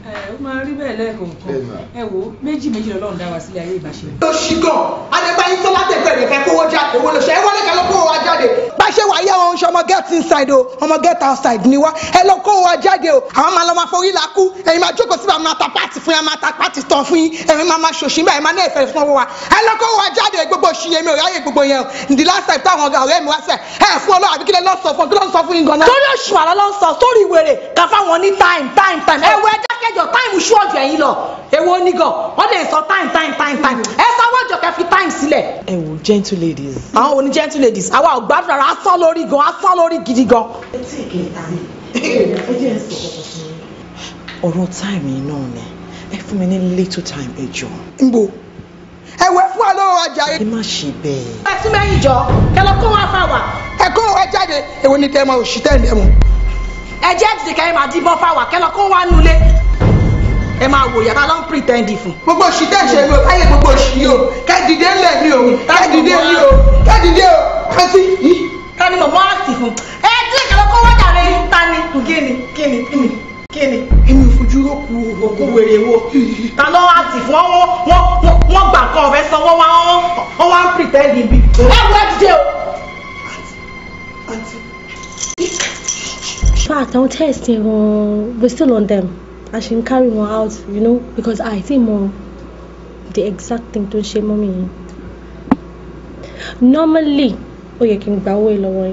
Ó máa rí bẹ́ẹ̀ lẹ́ẹ̀kọ̀ọ̀kan ẹ wo méjì lọ́lọ́run dá wa sílé ayé ìbáṣe. tó ṣí gan adébáyé tó látẹ̀gbẹ́ rẹ̀ fẹ́ kówó jáde owó lọ ṣe é wọlé kẹlẹ́ kówó wa jáde. bá ṣe wà yẹ wọn ṣe ọmọ get inside o ọmọ get outside ni wá ẹ lọ kówó wa jáde o àwọn máa lọ máa forí la kú ẹ̀yin máa jókòó síbà máa ta pàtì fún yín máa ta pàtì tán fún yín ẹ̀yin máa ṣòṣì bẹ́ẹ̀ máa ní ẹ̀fẹ̀ fún owó wa ẹ lọ kówó wa jáde gbogbo ṣìyẹ mi ò ráyè gbogbo yẹn o the last time táwọn ọ̀rẹ́ mi wá sẹ̀ ẹ fún ọlọ́ àbí kílẹ̀ lọ́sọ̀ fún kílẹ̀ lọ́sọ̀ fún yín gan-an. torí oṣù àlọ́ ló ń sọ sórí ìwèrè ká fáwọn ní time ẹ wo ẹja kẹjọ time ṣọ́ọ̀jù ẹ̀yin lọ èwo onígàn wọ́n lè sọ time ẹ sanwó ọjọ́ kẹ́ fi time sílẹ̀. ẹ wo gentle ladies. àwọn wo ni gentle ladies àwa ò gbádùn ara asán lórí gan asán lórí gidi gan. ọ̀rọ̀ time yìí náà ni ẹ fún mi ní little time ẹ jọ. n bo ẹ wẹ fún wa lọ́wọ́ ọjà yẹn. ẹ má ṣe bẹ́ẹ̀. ẹ tún mẹ́yìn jọ kẹ lọ kó wọn fà wá ẹ kó wọn jáde èwo ni kẹ máa òṣì tẹ̀ ẹ̀ mọ́. ẹ jẹ́ ti kẹ́ ẹ máa díbọ́n fà wá kẹ lọ kó wọn nulẹ̀ ẹ máa wò yàrá ló ń pretend fún. gbogbo òṣì tẹ̀ ṣe mi ò káyé gbogbo òṣì yìí o kẹ́dìdé ńlẹ̀ mi o kẹ́dìdé mi o kẹ́dìdé o kẹ́sí yìí. kẹ́ni mo mọ́ àtì fún. ẹ tí kẹ́ lọ kó wọn jáde ta ni kíni. èmi ò fojú rókù òkú wèrè wo ta ló àtì fún wọn gbà kan ọ̀fẹ́ sanwó wọn wá ń pretend bí. ẹ wọ ẹdíje o. But our test, we're still on them. I should carry one out, you know, because I think more the exact thing to shame mommy. Normally, you can go away lower,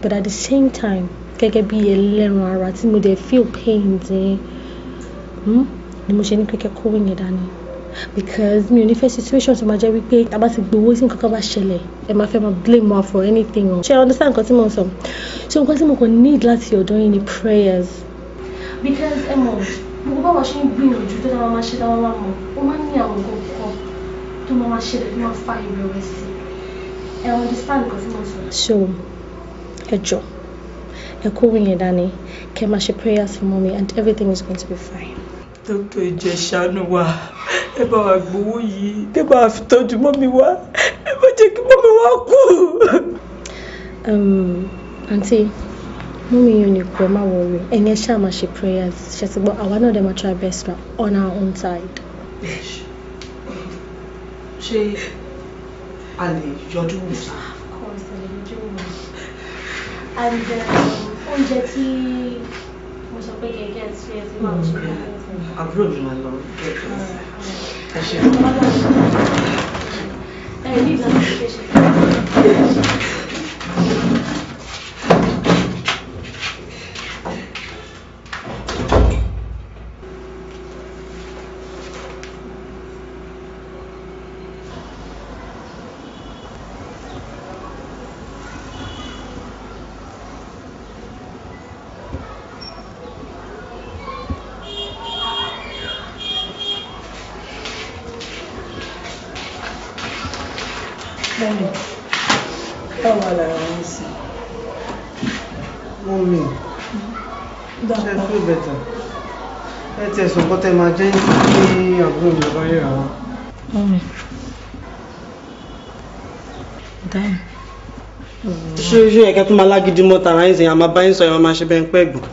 but at the same time, keke be a learn ara tí mo dey feel pains ni mo ṣe ní keke kó win dání because mi ò ní fẹ́ situation tó máa jẹ́ wípé tá bá ti gbowó sí nǹkan kan bá ṣẹlẹ̀ ẹ máa fẹ́ máa blame wa for anything o ṣe understand nǹkan tí mo sọ so nǹkan tí mo kàn need láti ọ̀dọ̀ yín ni prayers because ẹ mọ̀ gbogbo báwa ṣe ń gbìyànjú tó dáa máa ṣe dáa máa mọ̀ ó máa ń ní àwọn nǹkan kan tó máa ṣẹlẹ̀ tó máa fa ìrẹ̀wẹ̀sì ẹ understand nǹkan tí mo sọ. so ẹ jọ̀ọ́ ẹ kó win yẹn dání kẹ́ máa ṣe prayers for mommy and everything is going to be fine. Dr. Ije ṣàánú wa ẹ bá wa gbowó yìí tẹ́ bá fi tọ́jú mọ́mí wa ẹ bá jẹ́ kí mọ́mí wa kú. Aunty mọ́mí yóò ní kú ẹ má worry ẹ̀yin ẹ ṣáà máa ṣe prayers ṣe ti gbọ́ àwa náà dẹ̀ máa try best but on our own side. ṣé a lè yọjú wò sá. of course a lè yọjú wò and oúnjẹ tí mo sọ pé kẹ̀kẹ́ tí ẹ ti máa ṣe lọ́wọ́. àbúrò mi máa lọ ẹ ṣe. ẹ ní ìlànà ìṣẹ̀ṣẹ̀. Mọ́mí, báwo lára wọn sí? Mọ́mí, ṣe feel better. Ẹ ti ẹ̀sùn kọ́tẹ́ máa jẹ́ ní àbúrò ìjọba ríra wọn. Mọ́mí. Dáhùn. Ṣé ẹ̀kẹ́ tó máa lágídí mọ́ tara yín sẹ́yìn àmà báyìí sọ ẹ̀ máa ṣe bẹ́ẹ̀ ń pẹ́ gbọ́.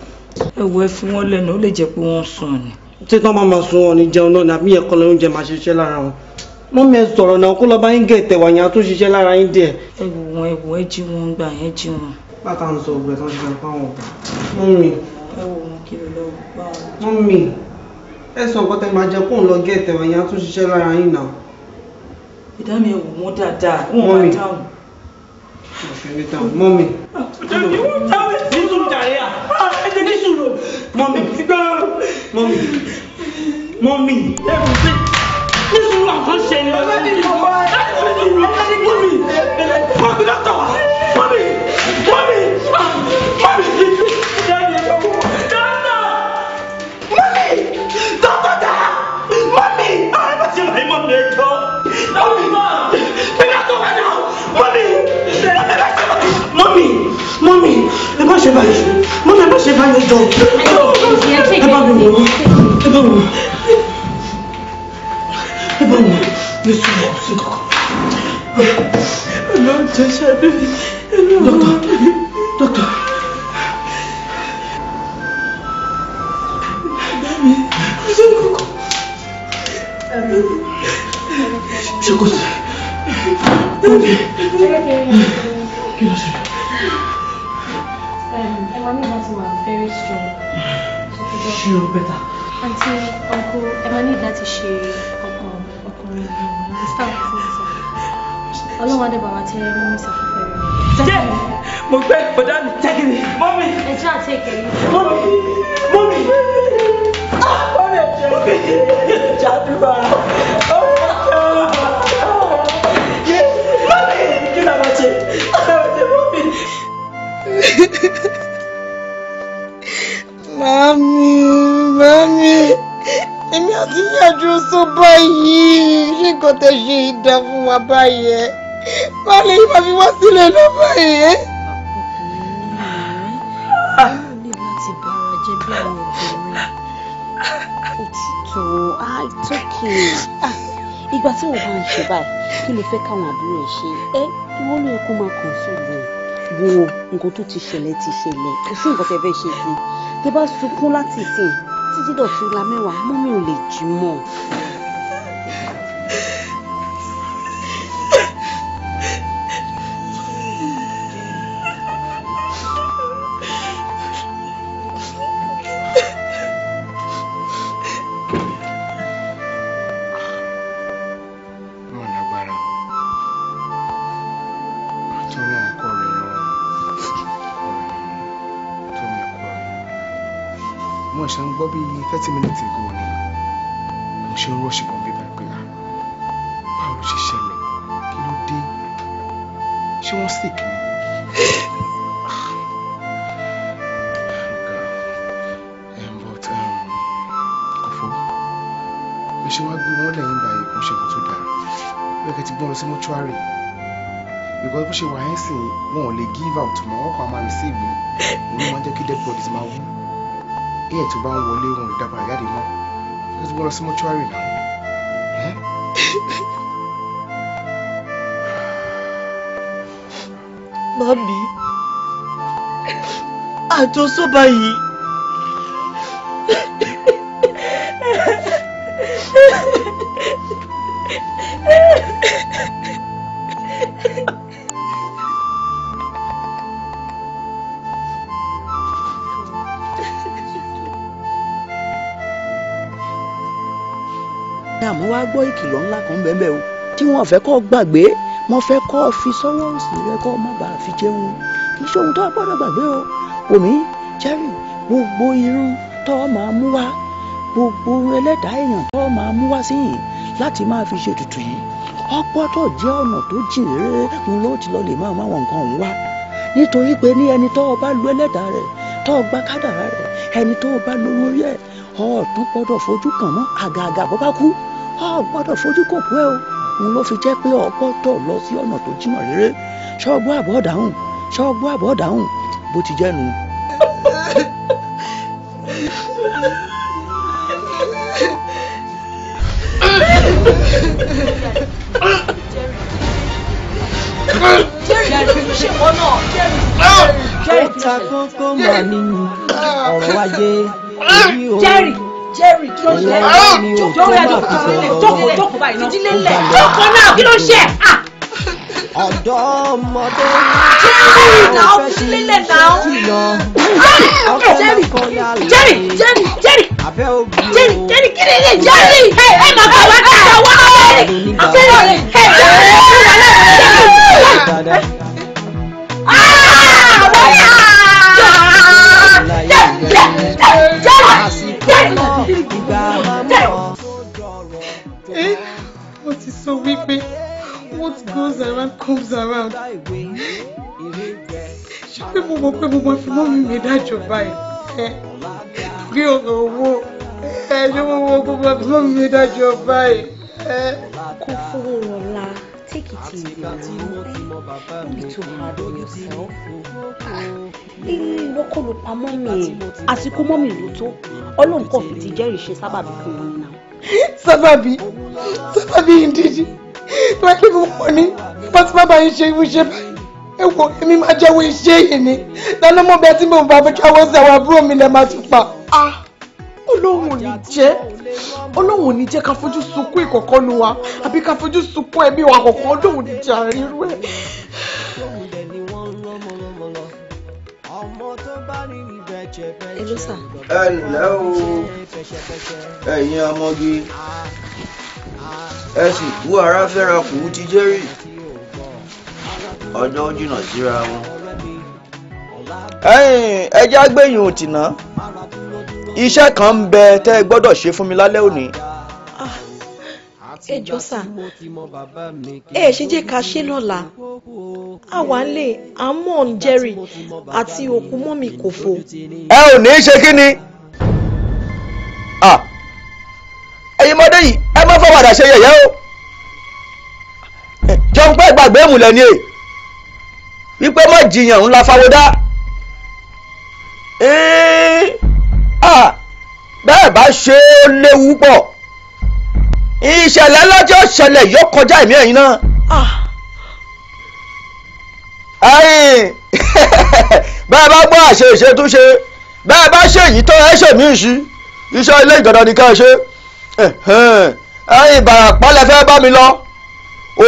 Ẹ wo ẹ fi wọ́n lẹ́nu ó lè jẹ́ pé wọ́n sùn ni. Tí tán bá máa sun wọn ní jẹun náà ni àbí ẹ̀kọ́ lọ oúnjẹ máa ṣiṣẹ́ lára wọn. Mọ́mí ẹ sọ̀rọ̀ náà kó lọ bá yín gẹ̀ẹ́tẹ̀ wà yẹn á tún ṣiṣẹ́ lára yín díẹ̀. Ẹ wò wọn ẹ jí wọn gbà ẹ jí wọn. Bàtà ń sọ ògbẹ́ tán ṣe fáwọn ọ̀gá. Mọ́mí. Ẹ wò wọn kí ló lọ bá wọn. Mọ́mí. Ẹ sọ nǹkan tẹ́ máa jẹ kóun lọ gẹ̀ẹ́tẹ̀ wà yẹn á tún ṣiṣẹ́ lára yín náà. Ìdá mi ẹ wò wọn dáadáa wọn máa dáhùn. Mọ́mí. Mọ́mí. Nísùúrù àkọ́ ṣe ni ọ̀sẹ̀ ní ìfọwọ́ mọ́mí. Mọ́mí. Mọ́mí, ẹ má ṣe báyìí. Mọ́mí, ẹ má ṣe báyìí jọ. Ẹ bá mi wò ó. Ẹ bá mi wò ó. Ẹ bá mi wò ó. Ní sùúrù kò sí kankan. Ọlọ́run jẹ́ ṣáájú mi. Dókítà. Ṣé kò sí? Kí ló ṣe? Emma needs to be very strong. She will better. Auntie, uncle, Emma needs to share ọkùnrin understand things. Ọlọ́run adé bàbá tẹ mọ́mí sàfẹ́fẹ́ rẹ̀. Jẹ́ mo gbé ìpọ̀dá mi tẹ́kìrì. Mọ́mí. Ẹ jẹ́ àti èkèrè. Mọ́mí. Mọ́mí. Mọ́mí ẹ̀jẹ̀ mi. Jàdúrà. Mọ́mí. Kí ni a máa ṣe? Mọ́mí. Mami, èmi àti ìyàjú sọ báyìí, ṣé nǹkan tẹ́ ṣe ìdá fún wa báyìí ẹ́? Má lè yí máa fi wá sílẹ̀ lọ báyìí ẹ́? Ó ní láti bára jẹ́ bí àwọn obìnrin. Ó ti tó, it's okay. Ìgbà tí wọ́n bá ń ṣe báyìí, kí ló fẹ́ káwọn àbúrò ẹ̀ ṣe? Ìwọ ló yẹ kó máa kàn sóògùn. Wo nǹkan tó ti ṣẹlẹ̀, kò sí nǹkan tẹ́ fẹ́ ṣe sí. Tẹ́ bá sunkún láti ìsìn títí dọ̀tún la mẹ́wàá, mọ́mí ò lè jí mọ́. mo ṣe ń gbọ́ bí 30 minutes ago ni mo ṣe ń rọ́ọ̀ṣì kan bíbá pé báwo ló ṣe ṣẹlẹ̀ kí ló dé ṣé wọ́n sick ni. But kòfó bí ṣe wá gbé wọn lẹ́yìn báyìí kò ṣe kò tó dáa bẹ́ẹ̀ kẹ́ ti gbọ́n lọ sí mọ́ṣúárì because bó ṣe wà ẹ́ sìn wọn ò lè give out mọ́ wọn kàn máa receive ni òun máa jẹ́ kí dead bodies máa wú èèyàn tó bá ń wọlé wọn ò dábàá jáde mọ́ ẹ ti gbọ́n lọ sí mọ́ṣúárì náà. Mami, àjọsọ báyìí. àmọ́ wá gbọ́ ìkìlọ̀ ńlá kan bẹ́ẹ̀ o tí wọ́n fẹ́ kọ́ gbàgbé wọ́n fẹ́ kọ́ fi sọ́wọ́ òsì rẹ kọ́ má bàa fi jẹun kì í ṣe ohun tó gbọ́dọ̀ gbàgbé o omi Jerry gbogbo irun tó máa mú wá gbogbo ẹlẹ́dàá èèyàn tó máa mú wá sí yìí láti máa fi ṣe tutù yìí ọgbọ́dọ̀ jẹ́ ọ̀nà tó jìn rere ń ló ti lọ lè máa máa wọn nǹkan ọ̀hún wá nítorí pé ní ẹni tó bá lu ẹlẹ́dàá rẹ̀ tó gba kádàrá rẹ̀ ẹni tó bá lu orí ẹ̀ ọ̀tún gbọ́dọ̀ fojú kàn mọ́ àgàgà bọ́ bá kú gbọ́dọ̀ fojú kò pé o n ló fi jẹ́ pé ọgbọ́dọ̀ lọ sí ọ̀nà tó jìnnà rere ṣọ́gbọ́ àbọ̀ dáhùn bó ti jẹ́ nu. ọ̀tá kókó mà nínú ọ̀rọ̀ ayé èyí o. Jerry, kí ló ṣe? Jókòó báyìí náà. Ìdílé lẹ̀. Jókòó náà, kí ló ṣe? Ọ̀dọ́ ọmọdé. Jerry náà, ìdílé lẹ̀ náà. Jerry, abẹ́ òbí o. Jerry, kí ni ilé Jerry? Ẹ máa bá wa ká wá lórí. Wọ́n ti sọ wípé what goes around comes around. Ṣé pé mo mọ̀ pé mo máa fi mọ́ mi dájọ́ báyìí? Torí ọ̀rọ̀ owó ṣé mo mọ̀ pé mo máa fi mọ́ mi dájọ́ báyìí? Kò fowó rọ̀la, take it easy now. Don't be too hard on yourself. Ìwọ kọ́ ló pa mọ́mì àsìkò mọ́mì ló tó Ọlọ́run kò fi ti jẹ́rìí ṣe sábàbí fún wọn náà. Sábàbí ìdíje wọ́n kí mo pọ̀ ní pátí bàbá yìí ṣe irú iṣẹ́ báyìí ewo èmi máa jẹ́wọ́ iṣẹ́ yìí ni lánàá mọ́ bẹ́ẹ̀ tí mo bá fẹ́ jáwọ́ sí àwọn àbúrò mi lẹ́ máa tún pa. Ọlọ́run ò ní jẹ́ ká fojú sunkún ìkọ̀kọ́ nu wa àbí ká fojú sunkún ẹbí wa kọ̀ọ̀kan Ọlọ́run ò ní jẹ́ àrírú ẹ̀. Hello sir. Ẹ ǹlẹ́ o ẹ̀yin ọmọge ẹ sì kú ara fẹ́ra kù ti jẹ́rì ọjọ́ jìnnà síra wọn. Ẹ já gbẹ̀yìn òtìná iṣẹ́ kan ń bẹ tẹ́ ẹ gbọ́dọ̀ ṣe fún mi lálẹ́ òní. Ẹ jọ̀ọ́ sà ẹ ṣe jẹ́ ká ṣe lọ́la àwa lè àmọ́ Jerry àti òkú mọ́mì kò fò. Ẹ ò ní í ṣe kí ni ẹ̀yin mọ́dé yìí ẹ má fọwọ́dà ṣe yẹ̀yẹ́ o jẹun pé gbàgbé ìmùlẹ̀ ni è wípé má jiyàn ńlá fáwọdá bẹ́ẹ̀ bá ṣe ó léwu pọ̀ ìṣẹ̀lẹ̀ ńlá tí ó ṣẹlẹ̀ yóò kọjá ẹ̀mí ẹ̀yin náà. Bẹ́ẹ̀ bá gbọ́ àṣe ìṣètúnṣe bẹ́ẹ̀ bá ṣe èyí tó ẹ ṣèmí ìṣí iṣẹ́ ilé ìjọba ni ká ṣe. Ìbàràpá lẹ fẹ́ bá mi lọ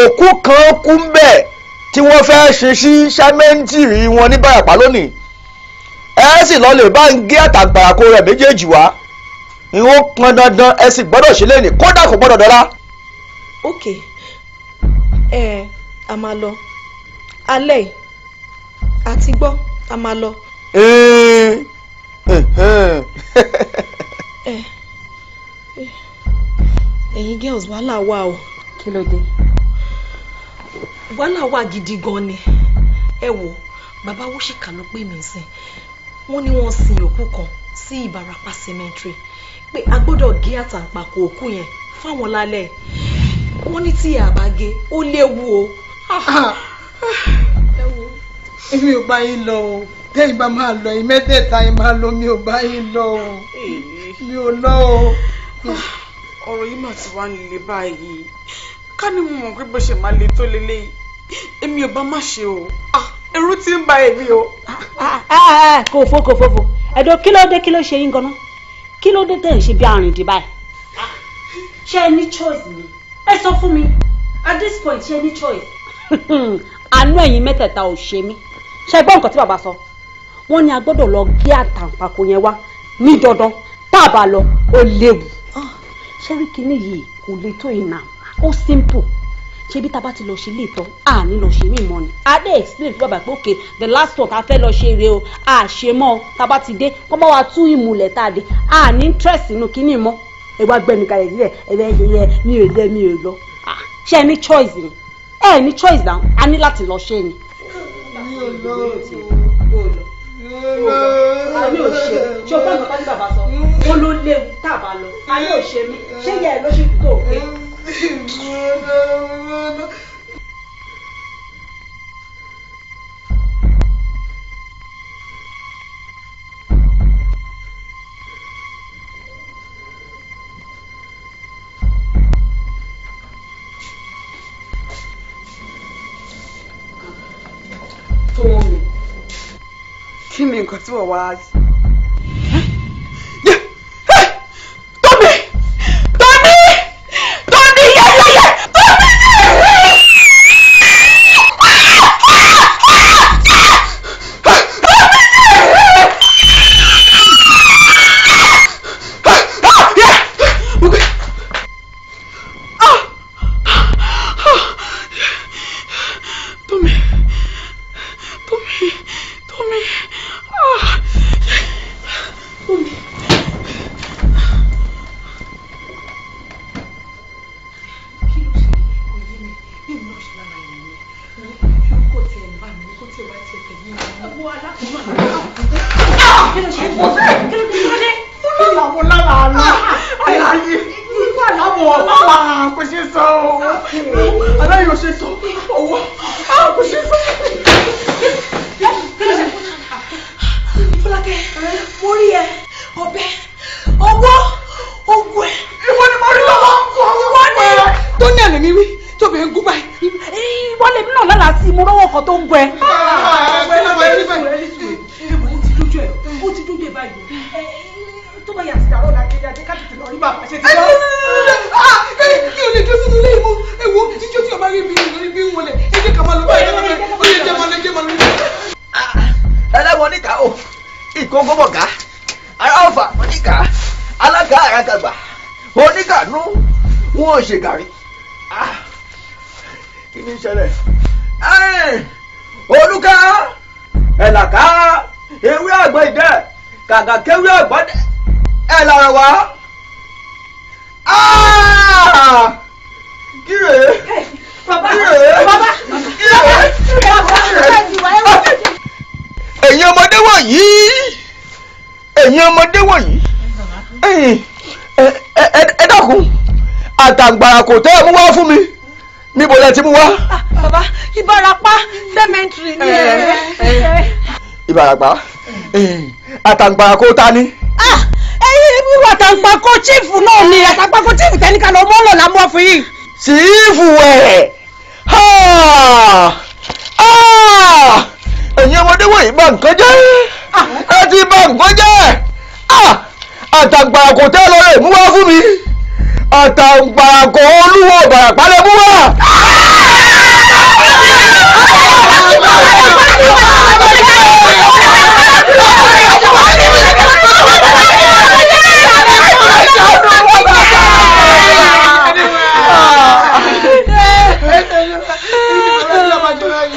òkú kan kú ń bẹ̀ tí wọ́n fẹ́ ṣe sí sẹ́mẹ́ǹtì wọn ní Ìbàràpá lónìí ẹ sì lọ lè bá ń gé àtàgbàràkọ rẹ̀ méjèèjì wá ìwọ pọn dandan ẹ sì gbọ́dọ̀ ṣe lẹ́nìí kódà kò gbọ́dọ̀ dọ́là. Ok a máa lọ alẹ́ àti gbọ́ a máa lọ. Ẹ̀yin girls wàhálà wà o. Kí ló dé? Wàhálà wà gidi gan ni ẹ wò bàbá wúṣìkà ló pè mí sìn wọ́n ní wọ́n sin òkú kan sí Ìbàràpá cemetery pé a gbọ́dọ̀ gé àtàǹpàkò òkú yẹn fáwọn lálẹ́ wọ́n ní tí a bá gé ó léwu o. Èmi ò bá yín lọ o tẹ́yìn bá máa lọ yín mẹ́tẹ̀ẹ̀ta yín máa lọ mi ò bá yín lọ o mi ò lọ o. Ọ̀rọ̀ yìí mà ti wá nílé báyìí ká ní mo mọ̀ pé bó ṣe máa le tó lélẹ́yìí èmi ò bá má ṣe o ẹ̀rù ti ń ba èmi o. Kò fò ẹ̀dọ̀ kí ló dé kí ló ṣe yín gan-an kí ló dé tẹ̀ ń ṣe bí àrìndì báyìí. Ṣé ẹ ní choice ni ẹ sọ fún mi at this point ṣé ẹ ní choice. Àánú ẹ̀yin mẹ́tẹ̀ẹ̀ta ò ṣe mí ṣe gbọ́ nǹkan tí bàbá sọ wọ́n ní a gbọ́dọ̀ lọ gé àtàǹpàkò yẹn wá ní dandan tá a bá lọ ó léwu. Ṣẹ́rí kínní yìí kò lè tó ìnà ó simple ṣebí tá a bá ti lọ ṣe lè tán a ní lọ ṣe mí mọ́ ni adé explain fún bàbá pé okay the last one tá a fẹ́ lọ ṣe rèé o a ṣe mọ́ tá a bá ti dé kọ́ bá wa tú ìmùlẹ̀ tá a dé a ní interest nínú kínní mọ́ ẹ wá gbẹ́ni kalẹ̀ sílẹ̀ ẹ bẹ́ẹ̀ ṣe yẹ mi ò lọ ṣé ẹ ní choice ni ẹ ní choice náà a ní láti lọ ṣe ni. mi ò lọ àmì ò ṣe ṣé o bá nǹkan tí bàbá sọ wọn ló léwu tá a bá lọ àmì ò ṣe mí ṣé yẹ ẹ ló ṣe kú tó o pé. Kí ni nǹkan tí wọ́n wá gbọ́ lèmi náà lálàá sí mo rọ́wọ́ kan tó ń gbẹ. ó ti dójú ẹ̀ báyìí tó bá yà sí àwọn làkejì àti káàkiri lọ rí bàbá ṣe ti lọ. kí o lè jó sínú ilé ìmú ewu jíjó tí o bá rí bí wọlé ẹ jẹ́ ká máa lọ báyìí ó yẹ jẹ́ máa lọ jẹ́ máa lọ. ẹlẹ́wọ̀n níta o ìkóngómọ̀gá ará ọ̀fà oníkà alága àràgàgbà oníkànú wọn ò ṣe gàrí. kí ni ìṣẹ̀lẹ̀ olùkà ẹ̀làkà ewé àgbọ̀ ìdẹ́ kàkà kéwé àgbọ̀ ẹ̀ lára wa. kíre ẹ̀yin ọmọdé wọ̀nyí ẹ dákun àtàǹgbàrà kò tẹ́ ẹ mú wá fún mi níbo lẹ ti mú wá. bàbá Ìbàràpá cemetery ni Ìbàràpá àtàǹgbàrà kò ta ni. wíwà àtàǹpàkò chief náà ni àtàǹpàkò chief tẹ́níkà ló mọ́ lọ́la mọ́ fún yìí. sífù ẹ̀ ẹ̀yin ọmọdé wọ̀nyí bà nǹkan jẹ́ ẹ ti bà nǹkan jẹ́ àtàǹgbàrà kò tẹ́ lọ rẹ̀ mú wá fún mi àtàǹgbàrà kò olúwo Ìbàràpá lè mú wá.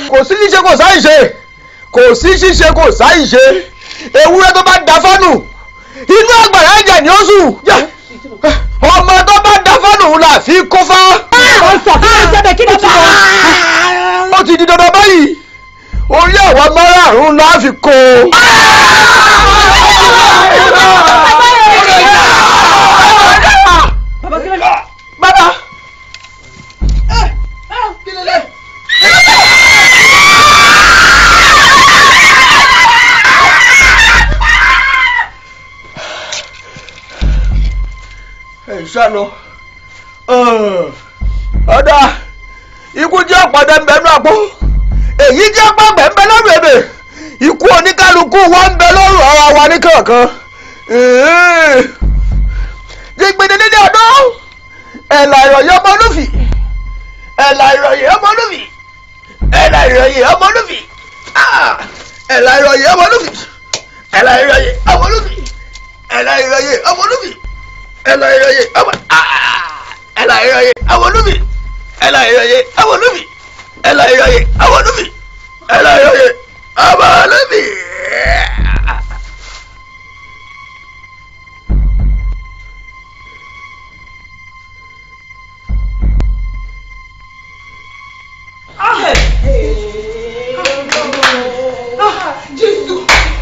kò sí ṣíṣe kò sáì ṣe kò sí ṣíṣe kò sáì ṣe ewúrẹ́ tó bá da fánù inú àgbàrá ẹ̀jẹ̀ ni ó sùn ọmọ tó bá da fánù là fi kó fá. ó ti di dandan báyìí orí àwa márààrún la fi kó. bàbá kí ló dé. ìṣàlọ ọ̀dà ikú jẹ́ ọ̀pọ̀dé ń bẹ ní àpò èyí jẹ́ pàgbẹ́ ń bẹ lọ́rùn èdè ikú oníkálukú wa ń bẹ lọ́rùn ara wa ní kankan jígbìnì nílé ọdún ẹ̀là ìrọ̀yẹ́ ọmọ olúfì ẹ̀là ìrọ̀yẹ́ ọmọ olúfì ẹ̀là ìrọ̀yẹ́ ọmọ olúfì ẹ̀là ìrọ̀yẹ́ ọmọ olúfì ẹ̀là ìrọ̀yẹ́ ọmọ olúfì ẹ̀là ìrọ̀yẹ́ ọmọ olúfì ẹ̀là ìrọ̀yẹ́ ọmọ ẹ̀là ìrọ̀yẹ́ ọmọ olúfì ẹ̀là ìrọ̀yẹ́ ọmọ olúfì ẹ̀là ìrọ̀yẹ́ ọmọ olúfì ẹ̀là ìrọ̀yẹ́ ọmọ olúfì. Jésù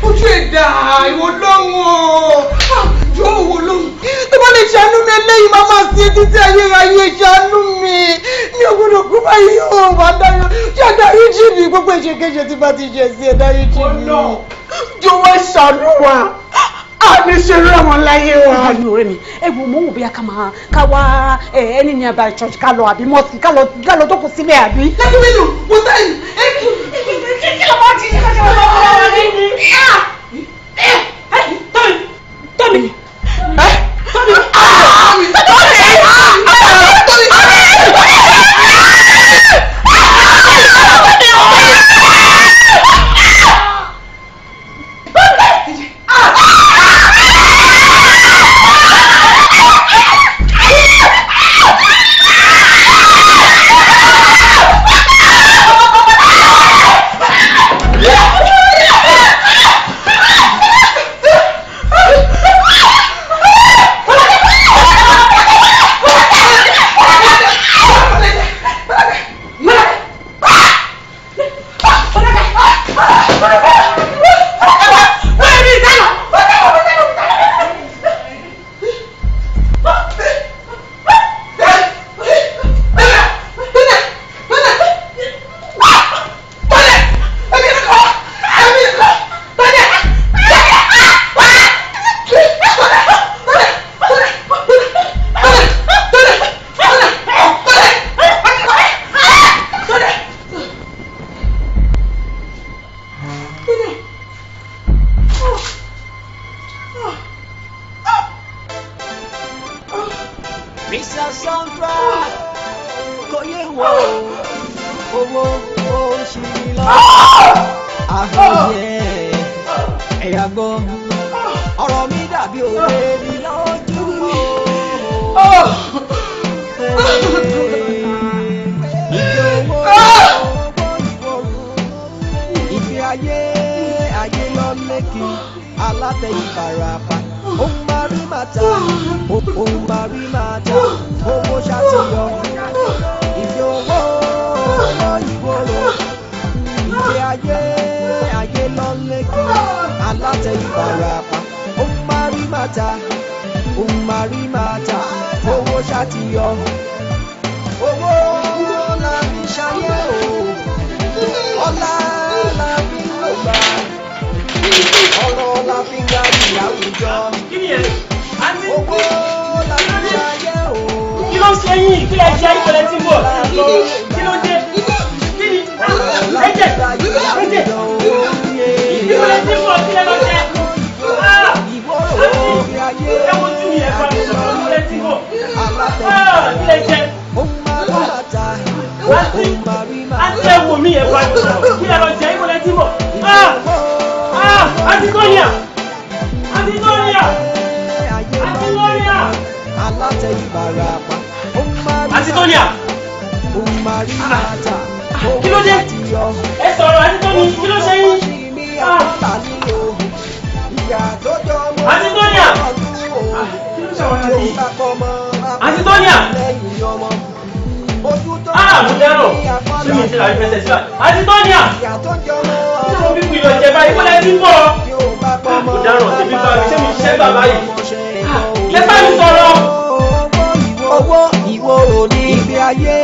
ojú ẹ̀dá ìwọ lọ́wọ́ yóò wò lóhùn tó bá lè ṣàánú mi eléyìí máa máa sí etí tí ayérayé ṣàánú mi ní ògbódò kú báyìí yóò wà dáyọ ṣé àdáyé jì mí gbogbo ìṣèkéṣe tí bá ti ṣe sí ẹ̀dáyé jì mí. jọ̀wọ́ ṣàánú wa a ní ṣe rí àwọn láyé wa. ọ̀hún ọ̀rẹ́ mi ewu mo wò bóyá ká wá ẹni ní abà church ká lọ àbí mọ́sí ká lọ tó kù sílẹ̀ àbí. lẹ́yìn mi nù mo sẹ́yìn kí ló bá ti ṣe kọ́ṣẹ́ wọn lọ́wọ́ ní. Tọ́mi. ṣì lọ àfọyẹ ẹ̀yà gbọ́ ọ̀rọ̀ mi dàbí òwe mi lójú ìgbé ayé ayé lọ lẹ́kì alátẹ Ìbàràpá ohun máa rí màtá ohun máa rí màtá owó ṣàtìyọ ìgbé owó lọ ìwòrò ìgbé ayé ayé lọ lẹ́kì alátẹ Ìbàràpá ohun máa rí màtá ohun máa rí màtá owó ṣàtìyọ owó la fi ṣayé o ọlá la fi lò gbà ọ̀rọ̀ la fi ga ní àwùjọ owó la fi ṣayé o. Kí ló ṣe yín? Kí lè jẹ́ ìpele tí mo? Kí ló dé? Kí ni? Ẹ̀jẹ̀ ẹ̀jẹ̀ ìpele tí mo kí lè lọ jẹ́? Ẹ wo tí mi ẹ̀ bá mi sọ̀rọ̀ ìpele tí mo? Kí lè jẹ́? Àti ẹ wo mi ẹ̀ bá mi sọ̀rọ̀ kí lè lọ jẹ́ ìpele tí mo? Antitonia! Antitonia! Antitonia! Alátẹ Ìbàràpá Antitonia! Kí ló dé? Ẹ sọ̀rọ̀ Antitonia, kí ló ṣe yín? Antitonia! Antitonia! Mo dárò! Ṣé mi ti rà ní pẹ́sẹ̀ sílá? Antitonia! Ṣé mo fi kú ìlọ jẹ báyìí? Wọ́n lẹ́ bí bọ̀! Mo dárò sí bí báyìí, ṣé mi ṣiṣẹ́ bàbá yìí? Ẹ bá mi sọ̀rọ̀! Owó ìwòrò ní ìgbé ayé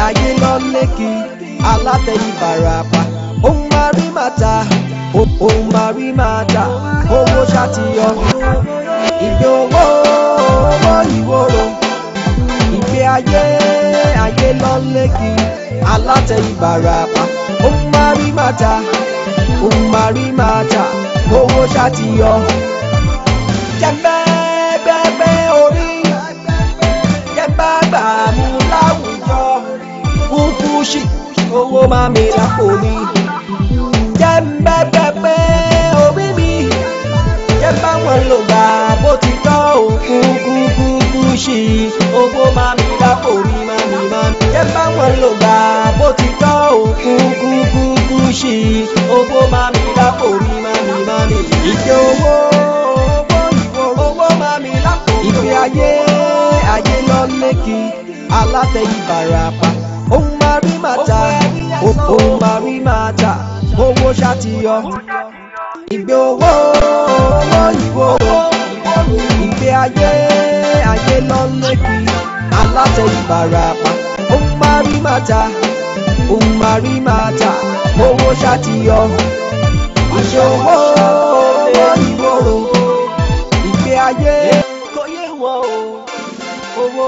ayé lọ lẹ́kì alátẹ Ìbàràpá ohun máa rí màtá ohun máa rí màtá owó ṣàtìyọ ìgbé owó ìwòrò ìgbé ayé ayé lọ lẹ́kì alátẹ Ìbàràpá ohun máa rí màtá ohun máa rí màtá owó ṣàtìyọ jẹ́gbẹ́gbẹ́gbẹ́ orí jẹ́gbàgbà mú láwùjọ kúkú ṣì owó máa mi lápò mi jẹ́gbẹ́gbẹ́gbẹ́ orí mi jẹ́gbà wọn lò gbà bó ti tọ́ òkú kúkú ṣì owó máa mi lápò mi máa mi jẹ́gbà wọn lò gbà bó ti tọ́ òkú kúkú ṣì owó máa mi lápò mi máa mi ìjẹ owó máa mi lápò ìgbé ayé ayé lọ lẹ́kì alátẹ Ìbàràpá ohun máa rí màtá ohun máa rí màtá owó ṣàtìyọ ìgbé owó ìwòrò ìgbé ayé ayé lọ lẹ́kì alátẹ Ìbàràpá ohun máa rí màtá ohun máa rí màtá owó ṣàtìyọ ìgbé owó ìwòrò ìgbé ayé kò yé wọn o owó.